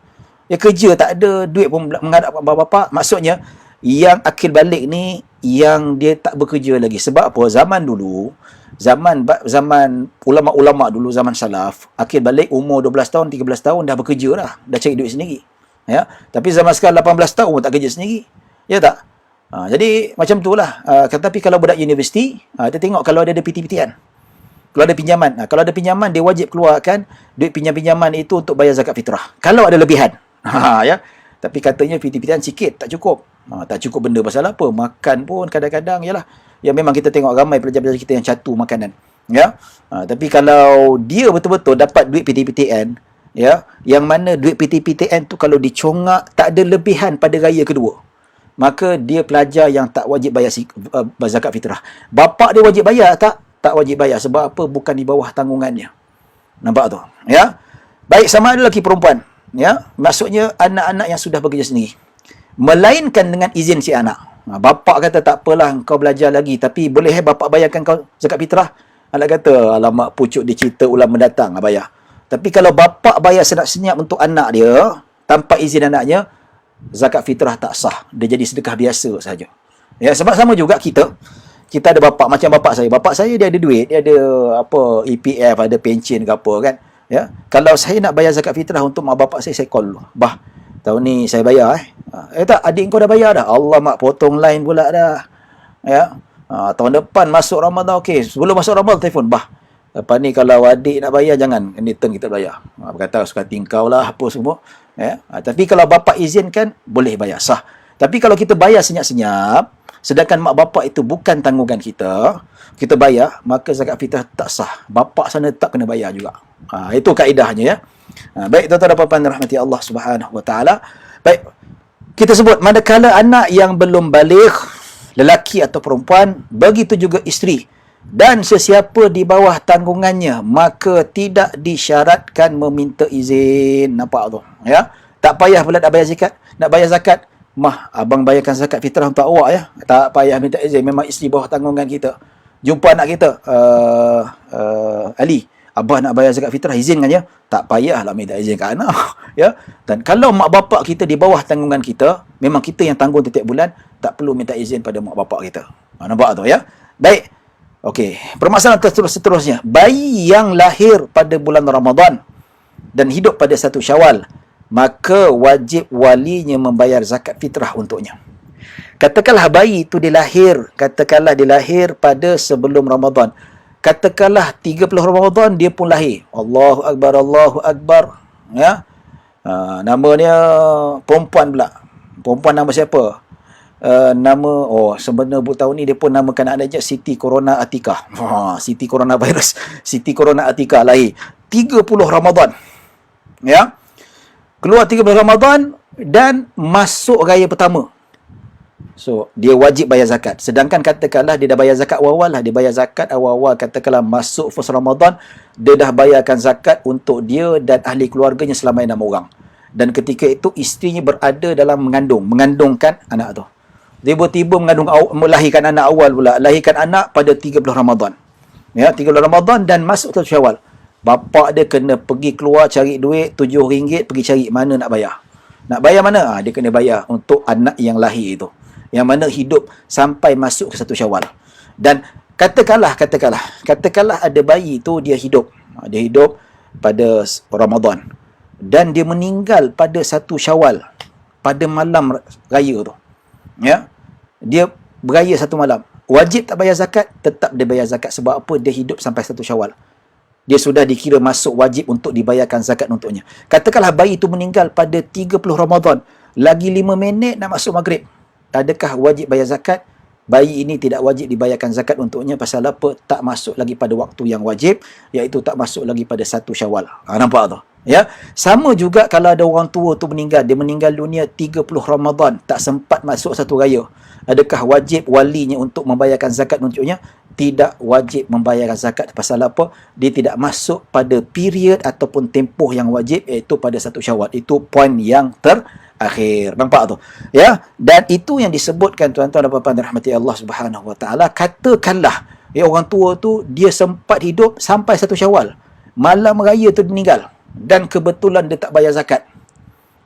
Dia kerja tak ada duit pun menghadap bapa. Maksudnya yang akil balik ni yang dia tak bekerja lagi. Sebab apa? Zaman dulu, zaman ulama-ulama dulu, zaman salaf, akil balik umur 12 tahun, 13 tahun dah bekerja dah. Dah cari duit sendiri. Ya, tapi zaman sekarang 18 tahun pun tak kerja sendiri. Ya tak? Jadi macam tu lah. Tapi kalau budak universiti, dia tengok kalau dia ada PT-PTN. Kalau ada pinjaman, kalau ada pinjaman, dia wajib keluarkan duit pinjam-pinjaman itu untuk bayar zakat fitrah. Kalau ada lebihan. Ya. Tapi katanya PT-PTN sikit, tak cukup. Tak cukup benda pasal apa? Makan pun kadang-kadang, yalah. Ya memang kita tengok ramai pelajar-pelajar kita yang catu makanan. Ya. Tapi kalau dia betul-betul dapat duit PT-PTN, ya, yang mana duit PT-PTN tu kalau dicongak tak ada lebihan pada raya kedua, maka dia pelajar yang tak wajib bayar zakat fitrah. Bapa dia wajib bayar tak wajib bayar. Sebab apa? Bukan di bawah tanggungannya. Nampak tu? Ya. Baik, sama ada lelaki perempuan. Ya. Maksudnya anak-anak yang sudah bekerja sendiri. Melainkan dengan izin si anak. Bapa kata tak apalah kau belajar lagi, tapi boleh bapa bayarkan kau zakat fitrah? Anak kata alamak pucuk dia cerita ulang mendatang bayar. Tapi kalau bapa bayar senyap-senyap untuk anak dia tanpa izin anaknya, zakat fitrah tak sah. Dia jadi sedekah biasa saja. Ya, sebab sama juga kita ada bapa macam bapa saya. Bapa saya dia ada duit, dia ada apa EPF, ada pencen ke apa kan. Ya. Kalau saya nak bayar zakat fitrah untuk mak bapak saya call dulu. Bah, tahun ni saya bayar tak, adik kau dah bayar dah. Allah mak potong line pula dah. Ya. Tahun depan masuk Ramadan, okey. Sebelum masuk Ramadan telefon, bah. Lepas ni kalau adik nak bayar jangan ni turn kita bayar. Berkata suka tingkau lah apa semua. Ya. Tapi kalau bapa izinkan boleh bayar sah. Tapi kalau kita bayar senyap-senyap, sedangkan mak bapak itu bukan tanggungan kita, kita bayar, maka zakat fitrah tak sah. Bapak sana tak kena bayar juga. Itu kaedahnya, ya. Baik, tuan-tuan dan puan-puan rahmati Allah Subhanahu Wa Taala. Baik, kita sebut manakala anak yang belum baligh, lelaki atau perempuan, begitu juga isteri dan sesiapa di bawah tanggungannya, maka tidak disyaratkan meminta izin. Nampak tu? Ya. Tak payah pula nak bayar zakat. Mah, abang bayarkan zakat fitrah untuk awak, ya. Tak payah minta izin. Memang isteri bawah tanggungan kita. Jumpa anak kita, Ali, abah nak bayar zakat fitrah, izinkan ya. Tak payahlah minta izin kat anak. Ya. Dan kalau mak bapak kita di bawah tanggungan kita, memang kita yang tanggung setiap bulan, tak perlu minta izin pada mak bapak kita. Nampak tu, ya. Baik. Okey, permasalahan seterusnya. Bayi yang lahir pada bulan Ramadan dan hidup pada 1 Syawal, maka wajib walinya membayar zakat fitrah untuknya. Katakanlah bayi itu dilahir pada sebelum Ramadan. Katakanlah 30 Ramadan dia pun lahir. Allahu Akbar, Allahu Akbar. Ya. Namanya perempuan pula. Perempuan nama siapa? Sebenarnya tahun ni dia pun namakan anak dia Siti Corona Atikah. Siti Coronavirus. Siti Corona Atikah lahir 30 Ramadan. Ya. Keluar 30 Ramadan dan masuk raya pertama. So, dia wajib bayar zakat. Sedangkan katakanlah dia dah bayar zakat awal-awal lah. Dia bayar zakat awal-awal. Katakanlah masuk first Ramadan, dia dah bayarkan zakat untuk dia dan ahli keluarganya selama 6 orang. Dan ketika itu isterinya berada dalam mengandungkan anak tu. Tiba-tiba melahirkan anak awal pula. Lahirkan anak pada 30 Ramadan. Ya, 30 Ramadan dan masuk 1 Syawal. Bapak dia kena pergi keluar cari duit RM7 pergi cari mana nak bayar. Nak bayar mana? Dia kena bayar untuk anak yang lahir itu. Yang mana hidup sampai masuk ke 1 Syawal. Dan katakanlah ada bayi itu dia hidup. Dia hidup pada Ramadan. Dan dia meninggal pada 1 Syawal. Pada malam raya tu. Ya. Dia beraya 1 malam. Wajib tak bayar zakat? Tetap dia bayar zakat. Sebab apa? Dia hidup sampai 1 Syawal. Dia sudah dikira masuk wajib untuk dibayarkan zakat untuknya. Katakanlah bayi itu meninggal pada 30 Ramadan. Lagi 5 minit nak masuk maghrib. Adakah wajib bayar zakat? Bayi ini tidak wajib dibayarkan zakat untuknya. Pasal apa? Tak masuk lagi pada waktu yang wajib. Iaitu tak masuk lagi pada 1 Syawal. Nampak tu? Ya, sama juga kalau ada orang tua tu meninggal, dia meninggal dunia 30 Ramadan, tak sempat masuk 1 raya. Adakah wajib walinya untuk membayarkan zakat untuknya? Tidak wajib membayarkan zakat. Pasal apa? Dia tidak masuk pada period ataupun tempoh yang wajib, iaitu pada 1 Syawal. Itu poin yang terakhir. Nampak tu? Ya, dan itu yang disebutkan tuan-tuan dan puan-puan dirahmati Allah Subhanahu Wa Taala. Katakanlah ya orang tua tu dia sempat hidup sampai 1 Syawal. Malam raya tu meninggal. Dan kebetulan dia tak bayar zakat.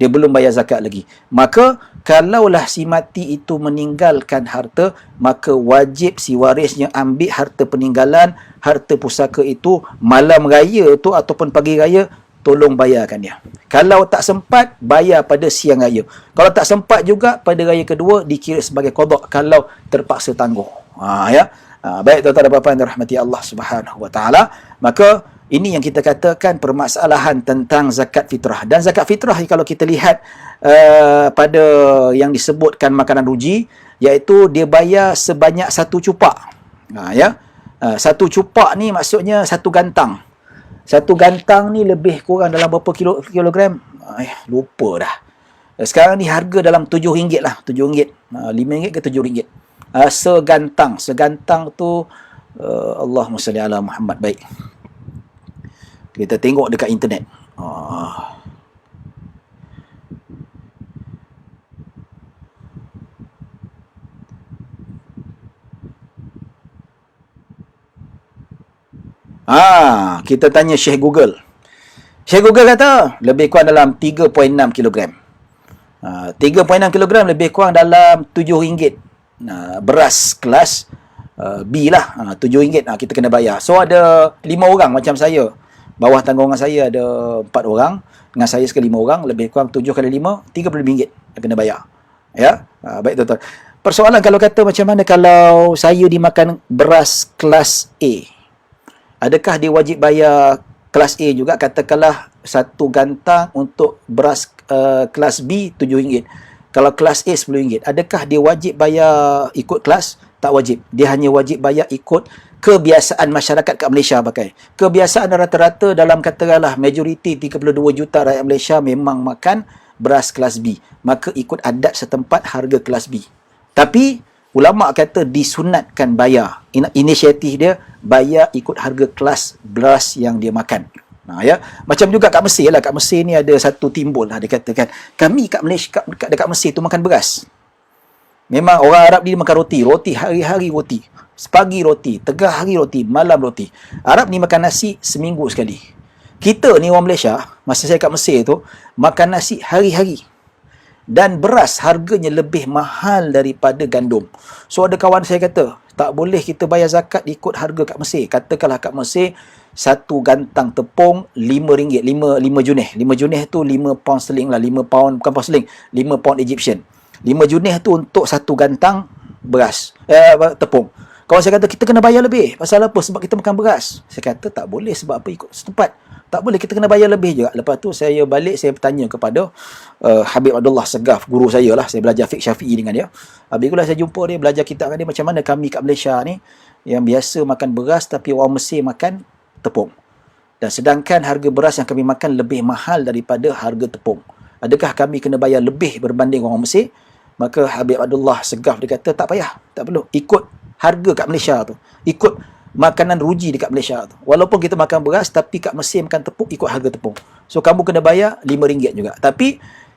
Dia belum bayar zakat lagi. Maka, kalaulah si mati itu meninggalkan harta, maka wajib si warisnya ambil harta peninggalan, harta pusaka itu, malam raya tu ataupun pagi raya, tolong bayarkan dia. Kalau tak sempat, bayar pada siang raya. Kalau tak sempat juga, pada raya kedua, dikira sebagai qada kalau terpaksa tangguh. Baik tuan-tuan dan puan-puan dirahmati Allah Subhanahu Wa Taala. Maka, ini yang kita katakan permasalahan tentang zakat fitrah. Dan zakat fitrah kalau kita lihat pada yang disebutkan makanan ruji, iaitu dia bayar sebanyak 1 cupak. 1 cupak ni maksudnya 1 gantang. 1 gantang ni lebih kurang dalam berapa kilogram? Lupa dah. Sekarang ni harga dalam RM7 lah. RM7. RM5 ke RM7. Segantang. Segantang tu Allahumma salli ala Muhammad. Baik. Kita tengok dekat internet. Kita tanya Syekh Google. Syekh Google kata lebih kurang dalam 3.6 kilogram. 3.6 kilogram lebih kurang dalam RM7. Beras kelas B lah. RM7. Kita kena bayar. So ada 5 orang macam saya. Bawah tanggungan saya ada 4 orang. Dengan saya sekali 5 orang. Lebih kurang 7 kali 5, RM30 kena bayar. Ya, baik tuan-tuan. Persoalan kalau kata macam mana kalau saya dimakan beras kelas A. Adakah dia wajib bayar kelas A juga? Katakanlah 1 gantang untuk beras kelas B RM7. Kalau kelas A RM10. Adakah dia wajib bayar ikut kelas? Tak wajib. Dia hanya wajib bayar ikut kebiasaan masyarakat kat Malaysia pakai. Kebiasaan rata-rata dalam katakanlah majoriti 32 juta rakyat Malaysia memang makan beras kelas B. Maka ikut adat setempat harga kelas B. Tapi ulama kata disunatkan bayar. Inisiatif dia bayar ikut harga kelas beras yang dia makan. Macam juga kat Mesir lah. Kat Mesir ni ada satu timbul lah. Dia katakan kami kat Malaysia, dekat Mesir tu makan beras. Memang orang Arab ni makan roti. Roti hari-hari roti. Pagi roti, tengah hari roti, malam roti. Arab ni makan nasi seminggu sekali. Kita ni orang Malaysia, masa saya kat Mesir tu, makan nasi hari-hari. Dan beras harganya lebih mahal daripada gandum. So ada kawan saya kata, tak boleh kita bayar zakat ikut harga kat Mesir. Katakanlah kat Mesir, 1 gantang tepung RM5. 5 junih. 5 junih tu 5 pound sterling lah. 5 pound, bukan pound sterling, 5 pound Egyptian. 5 junih tu untuk 1 gantang beras, tepung. Kawan saya kata, kita kena bayar lebih. Pasal apa? Sebab kita makan beras. Saya kata, tak boleh. Sebab apa? Ikut setempat. Tak boleh, kita kena bayar lebih juga. Lepas tu, saya balik, saya bertanya kepada Habib Abdullah Segaf, guru saya lah. Saya belajar fiqh syafi'i dengan dia. Habis itulah saya jumpa dia, belajar kitab dengan dia. Macam mana kami kat Malaysia ni, yang biasa makan beras, tapi orang Mesir makan tepung. Dan sedangkan harga beras yang kami makan lebih mahal daripada harga tepung. Adakah kami kena bayar lebih berbanding orang Mesir? Maka Habib Abdullah Segaf dia kata, tak payah, tak perlu. Ikut harga kat Malaysia tu. Ikut makanan ruji dekat Malaysia tu. Walaupun kita makan beras, tapi kat Mesir makan tepung ikut harga tepung. So kamu kena bayar RM5 juga. Tapi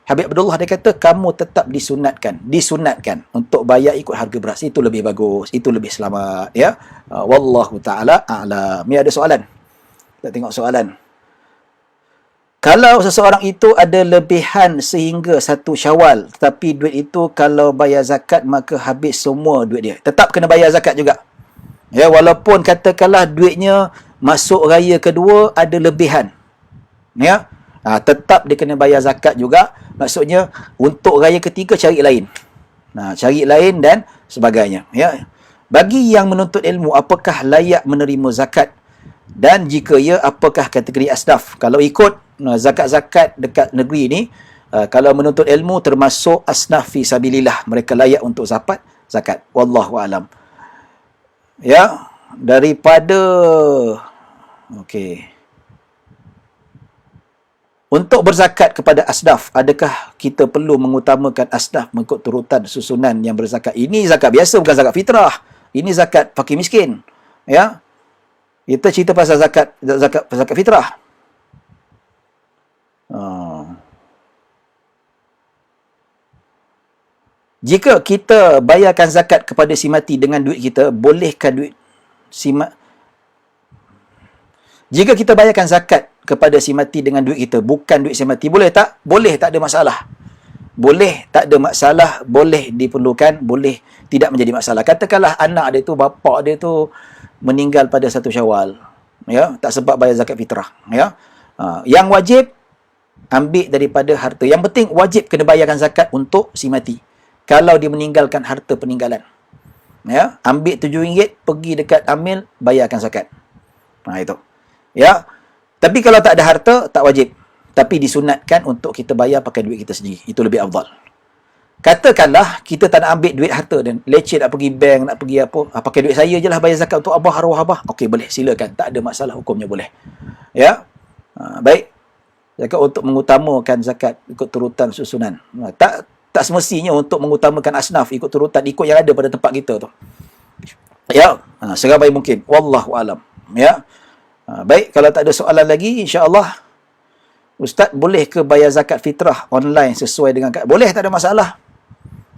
Habib Abdullah dia kata kamu tetap disunatkan untuk bayar ikut harga beras. Itu lebih bagus, itu lebih selamat, ya. Wallahu taala a'lam. Ni ada soalan. Kita tengok soalan. Kalau seseorang itu ada lebihan sehingga 1 Syawal, tetapi duit itu kalau bayar zakat maka habis semua duit dia. Tetap kena bayar zakat juga. Ya, walaupun katakanlah duitnya masuk raya kedua ada lebihan. Ya. Tetap dia kena bayar zakat juga. Maksudnya untuk raya ketiga cari lain. Cari lain dan sebagainya. Ya. Bagi yang menuntut ilmu, apakah layak menerima zakat? Dan jika ya, apakah kategori asnaf? Kalau ikut zakat-zakat dekat negeri ni, kalau menuntut ilmu termasuk asnaf fi sabilillah, mereka layak untuk zakat. Wallahu alam. Ya, daripada okey. Untuk berzakat kepada asnaf, adakah kita perlu mengutamakan asnaf mengikut turutan susunan yang berzakat? Ini zakat biasa, bukan zakat fitrah. Ini zakat fakir miskin. Ya. Kita cerita pasal zakat fitrah. Jika kita bayarkan zakat kepada si mati dengan duit kita, bolehkah duit jika kita bayarkan zakat kepada si mati dengan duit kita, bukan duit si mati, boleh tak? Boleh, tak ada masalah. Boleh, tak ada masalah. Boleh diperlukan, boleh tidak menjadi masalah. Katakanlah anak dia tu, bapa dia tu meninggal pada 1 Syawal. Ya, tak sempat bayar zakat fitrah. Ya. Yang wajib, ambil daripada harta. Yang penting, wajib kena bayarkan zakat untuk si mati. Kalau dia meninggalkan harta peninggalan. Ya, ambil RM7, pergi dekat amil, bayarkan zakat. Itu. Ya. Tapi kalau tak ada harta, tak wajib. Tapi disunatkan untuk kita bayar pakai duit kita sendiri. Itu lebih afdal. Katakanlah kita tak nak ambil duit harta dan leceh nak pergi bank, nak pergi apa, pakai duit saya je lah bayar zakat untuk abah, arwah abah. Okey, boleh, silakan. Tak ada masalah, hukumnya boleh. Ya. Baik. Zakat untuk mengutamakan zakat ikut turutan susunan. Tak semestinya untuk mengutamakan asnaf ikut turutan, ikut yang ada pada tempat kita tu. Ya. Seramai mungkin. Wallahu alam. Ya. Baik, kalau tak ada soalan lagi, insya-Allah Ustaz, boleh ke bayar zakat fitrah online sesuai dengan boleh, tak ada masalah.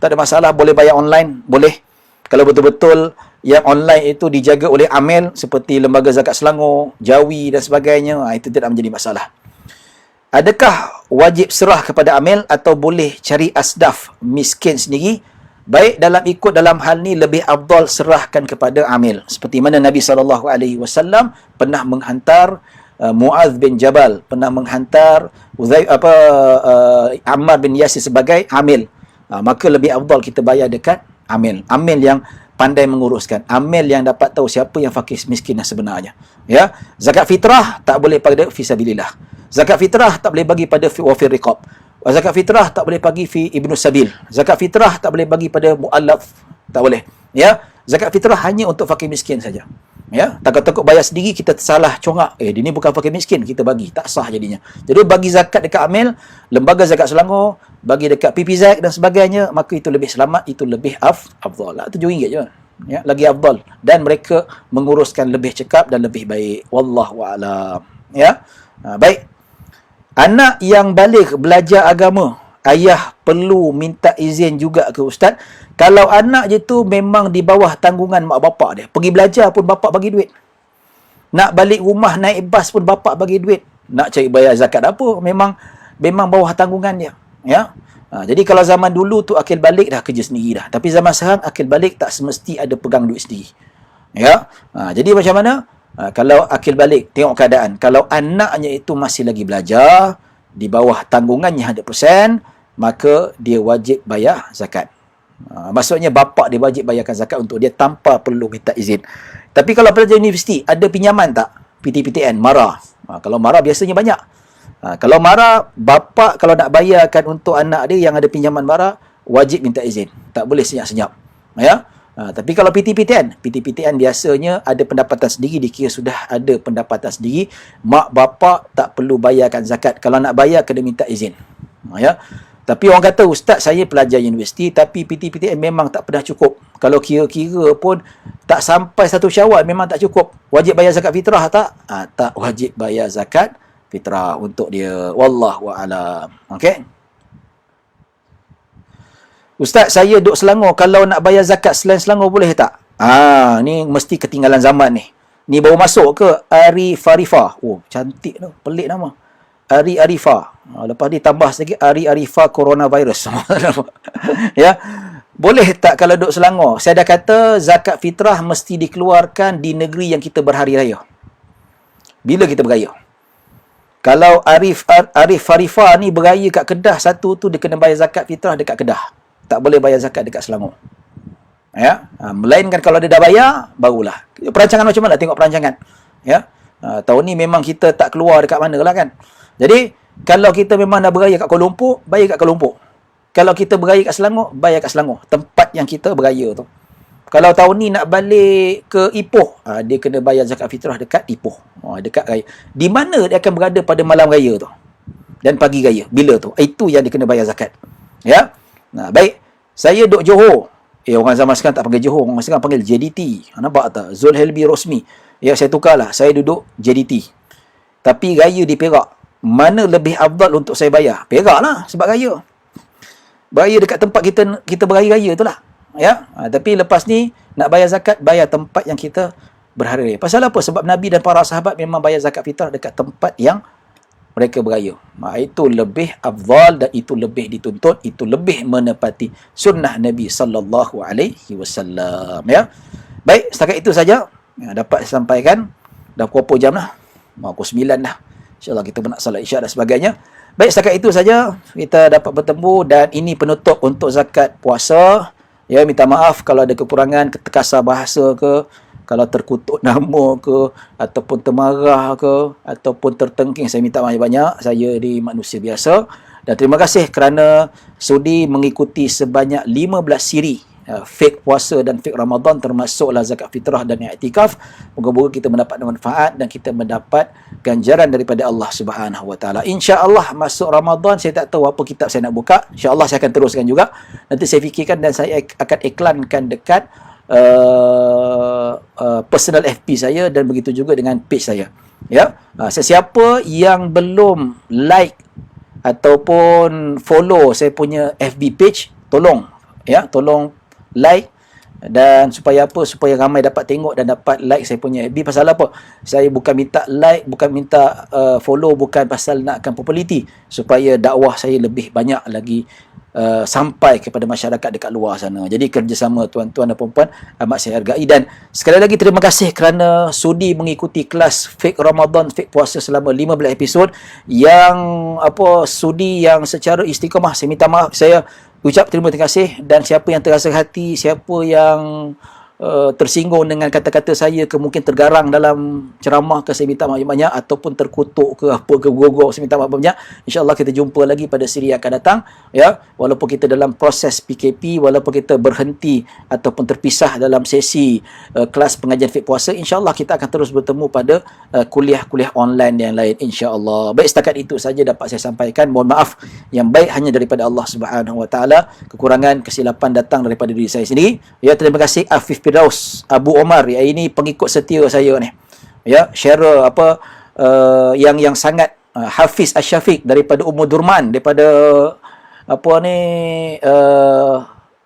Tak ada masalah, boleh bayar online, boleh. Kalau betul-betul yang online itu dijaga oleh amil seperti Lembaga Zakat Selangor, Jawi dan sebagainya, itu tidak menjadi masalah. Adakah wajib serah kepada amil atau boleh cari asdaf miskin sendiri? Baik, dalam hal ni lebih afdal serahkan kepada amil. Seperti mana Nabi SAW pernah menghantar Mu'adz bin Jabal, pernah menghantar Ammar bin Yasir sebagai amil. Maka lebih afdal kita bayar dekat amil. Amil yang pandai menguruskan. Amil yang dapat tahu siapa yang fakir miskin yang sebenarnya. Ya, zakat fitrah tak boleh pada fisabilillah. Zakat fitrah tak boleh bagi pada wafir riqab. Zakat fitrah tak boleh bagi fi ibnu sabil. Zakat fitrah tak boleh bagi pada muallaf. Tak boleh. Ya, zakat fitrah hanya untuk fakir miskin saja. Ya, takut-takut bayar sendiri kita salah congak. Dia ni bukan fakir miskin, kita bagi, tak sah jadinya. Jadi bagi zakat dekat amil, Lembaga Zakat Selangor, bagi dekat PPZ dan sebagainya, maka itu lebih selamat, itu lebih afdal. RM7 je. Ya, lagi afdal, dan mereka menguruskan lebih cekap dan lebih baik. Wallahu a'lam. Ya. Baik. Anak yang balik belajar agama, ayah perlu minta izin juga ke ustaz? Kalau anak je tu memang di bawah tanggungan mak bapak dia. Pergi belajar pun bapak bagi duit. Nak balik rumah naik bas pun bapak bagi duit. Nak cari bayar zakat apa? Memang bawah tanggungan dia. Ya. Jadi kalau zaman dulu tu akil balik dah kerja sendiri dah. Tapi zaman sekarang akil balik tak semesti ada pegang duit sendiri. Ya. Jadi macam mana? Kalau akil balik, tengok keadaan. Kalau anaknya itu masih lagi belajar, di bawah tanggungannya 100%, maka dia wajib bayar zakat. Maksudnya bapak dia wajib bayarkan zakat untuk dia tanpa perlu minta izin. Tapi kalau pelajar universiti, ada pinjaman tak? PTPTN, MARA. Kalau MARA biasanya banyak. Kalau MARA, bapak kalau nak bayarkan untuk anak dia yang ada pinjaman MARA, wajib minta izin. Tak boleh senyap-senyap. Ya? Tapi kalau PTPTN biasanya ada pendapatan sendiri, dikira sudah ada pendapatan sendiri, mak bapak tak perlu bayarkan zakat. Kalau nak bayar, kena minta izin. Ya. Tapi orang kata, ustaz saya pelajar universiti, tapi PTPTN memang tak pernah cukup. Kalau kira-kira pun, Tak sampai 1 Syawal memang tak cukup. Wajib bayar zakat fitrah tak? Tak wajib bayar zakat fitrah untuk dia. Wallahu a'lam. Okey. Ustaz, saya duduk Selangor, kalau nak bayar zakat selain Selangor boleh tak? Ni mesti ketinggalan zaman ni. Ni baru masuk ke Ari Farifa. Oh, cantik tu. Pelik nama. Ari Arifa. Lepas ni tambah sedikit Ari Arifa Coronavirus. Ya. Boleh tak kalau duduk Selangor? Saya dah kata zakat fitrah mesti dikeluarkan di negeri yang kita berhari raya. Bila kita beraya? Kalau Arif Farifa ni beraya kat Kedah satu tu, dia kena bayar zakat fitrah dekat Kedah. Tak boleh bayar zakat dekat Selangor. Ya, melainkan kalau dia dah bayar, barulah. Perancangan macam mana? Tengok perancangan. Ya, tahun ni memang kita tak keluar dekat mana lah kan. Jadi, kalau kita memang dah beraya kat Kuala Lumpur, bayar kat Kuala Lumpur. Kalau kita beraya kat Selangor, bayar kat Selangor. Tempat yang kita beraya tu. Kalau tahun ni nak balik ke Ipoh, dia kena bayar zakat fitrah dekat Ipoh. Dekat raya. Di mana dia akan berada pada malam raya tu? Dan pagi raya. Bila tu? Itu yang dia kena bayar zakat. Ya. Baik. Saya duduk Johor. Orang zaman sekarang tak panggil Johor. Orang sekarang panggil JDT. Nampak tak? Zul Helbi Rosmi. Ya, saya tukarlah. Saya duduk JDT. Tapi raya di Perak. Mana lebih afdal untuk saya bayar? Perak lah. Sebab raya. Beraya dekat tempat kita beraya-raya tu lah. Ya. Tapi lepas ni, nak bayar zakat, bayar tempat yang kita berhari raya. Pasal apa? Sebab Nabi dan para sahabat memang bayar zakat fitrah dekat tempat yang mereka beraya. Itu lebih afdal dan itu lebih dituntut, itu lebih menepati sunnah Nabi sallallahu alaihi wasallam. Ya. Baik, setakat itu saja dapat saya sampaikan. Dah berapa jam dah? Pukul 9 dah. InsyaAllah kita nak salat isyak dan sebagainya. Baik, setakat itu saja kita dapat bertemu dan ini penutup untuk zakat puasa. Ya, minta maaf kalau ada kekurangan, keterkasar bahasa ke, kalau terkutuk nama ke, ataupun termarah ke, ataupun tertengking, saya minta maaf banyak. Saya ni manusia biasa. Dan terima kasih kerana sudi mengikuti sebanyak 15 siri fake puasa dan fake Ramadan, termasuklah zakat fitrah dan i'tikaf. Moga-moga kita mendapat manfaat dan kita mendapat ganjaran daripada Allah Subhanahu Wa Taala. Insya-Allah masuk Ramadan, saya tak tahu apa kitab saya nak buka. Insya-Allah saya akan teruskan juga. Nanti saya fikirkan dan saya akan iklankan dekat personal FB saya dan begitu juga dengan page saya. Ya, sesiapa yang belum like ataupun follow saya punya FB page, tolong like, dan supaya apa? Supaya ramai dapat tengok dan dapat like saya punya FB. Pasal apa? Saya bukan minta like, bukan minta follow, bukan pasal nakkan populariti, supaya dakwah saya lebih banyak lagi sampai kepada masyarakat dekat luar sana. Jadi kerjasama tuan-tuan dan puan-puan amat saya hargai. Dan sekali lagi terima kasih kerana sudi mengikuti kelas fake Ramadan, fake puasa selama 15 episod. Yang sudi yang secara istiqamah, saya minta maaf, saya ucap terima kasih. Dan siapa yang terasa hati, siapa yang tersinggung dengan kata-kata saya ke, mungkin tergarang dalam ceramah ke, saya minta maaf banyak, ataupun terkutuk ke apa ke gogok, saya minta maaf banyak. InsyaAllah kita jumpa lagi pada siri yang akan datang. Ya, walaupun kita dalam proses PKP, walaupun kita berhenti ataupun terpisah dalam sesi kelas pengajian fiqh puasa, insyaAllah kita akan terus bertemu pada kuliah-kuliah online yang lain, insyaAllah. Baik, setakat itu saja dapat saya sampaikan. Mohon maaf, yang baik hanya daripada Allah Subhanahu Wa Taala. Kekurangan, kesilapan datang daripada diri saya sendiri. Ya, terima kasih Afif Firdaus Abu Omar. Ya, ini pengikut setia saya ni. Ya, share yang sangat Hafiz Asyafiq daripada Durman, daripada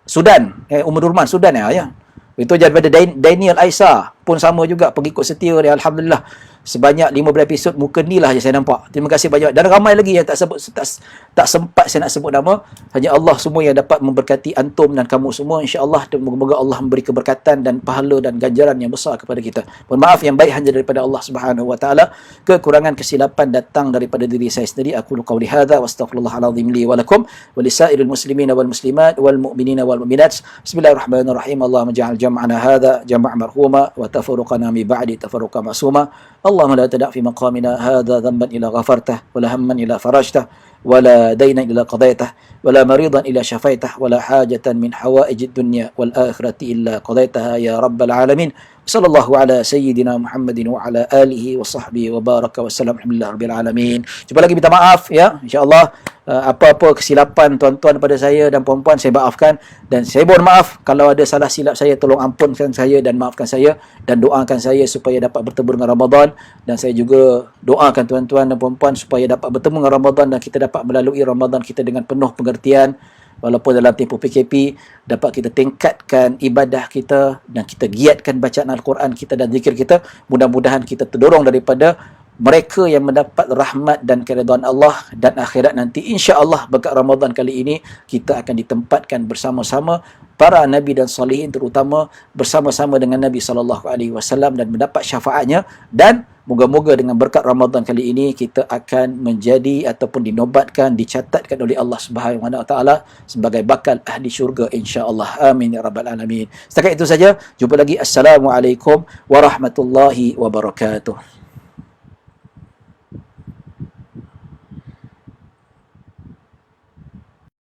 Sudan. Durman, Sudan ya. Itu daripada Daniel Aisyah pun sama juga pengikut setia dia. Alhamdulillah. Sebanyak 15 episod, muka ni lah je saya nampak. Terima kasih banyak. Dan ramai lagi yang tak sempat saya nak sebut nama. Hanya Allah semua yang dapat memberkati antum dan kamu semua. InsyaAllah, moga-moga Allah memberi keberkatan dan pahala dan ganjaran yang besar kepada kita. Mohon maaf, yang baik hanya daripada Allah Subhanahu Wa Taala. Kekurangan, kesilapan datang daripada diri saya sendiri. Aku qauli hadza wa astaghfirullahalazim li wa lakum wa lisairil muslimina wal muslimat wal mu'minina wal mu'minat. Bismillahirrahmanirrahim. Allahumma ja'al jam'ana hadza jam'a marhuma wa tafarruqana min ba'di tafarruqa ma'suma. اللهم لا تدع في مقامنا هذا ذنبا إلا غفرته ولا هما إلا فرجته ولا دينا إلا قضيته ولا مريضا إلا شفيته ولا حاجة من حوائج الدنيا والآخرة إلا قضيتها يا رب العالمين Sallallahu ala sayyidina Muhammadin wa ala alihi wa sahbihi wa baraka wa salam. Alhamdulillah rabbil alamin. Jumpa lagi, minta maaf ya. InsyaAllah apa-apa kesilapan tuan-tuan pada saya dan puan-puan saya maafkan, dan saya mohon maaf kalau ada salah silap saya, tolong ampunkan saya dan maafkan saya, dan doakan saya supaya dapat bertemu dengan Ramadan, dan saya juga doakan tuan-tuan dan puan-puan supaya dapat bertemu dengan Ramadan dan kita dapat melalui Ramadan kita dengan penuh pengertian. Walaupun dalam tempoh PKP, dapat kita tingkatkan ibadah kita dan kita giatkan bacaan Al-Quran kita dan zikir kita. Mudah-mudahan kita terdorong daripada mereka yang mendapat rahmat dan keridhaan Allah dan akhirat nanti. InsyaAllah berkat Ramadan kali ini, kita akan ditempatkan bersama-sama para Nabi dan Salihin, terutama bersama-sama dengan Nabi SAW dan mendapat syafaatnya. Dan moga-moga dengan berkat Ramadan kali ini kita akan menjadi ataupun dinobatkan, dicatatkan oleh Allah Subhanahu Wa Taala sebagai bakal ahli syurga insya-Allah. Amin ya rabbal alamin. Setakat itu saja. Jumpa lagi. Assalamualaikum warahmatullahi wabarakatuh.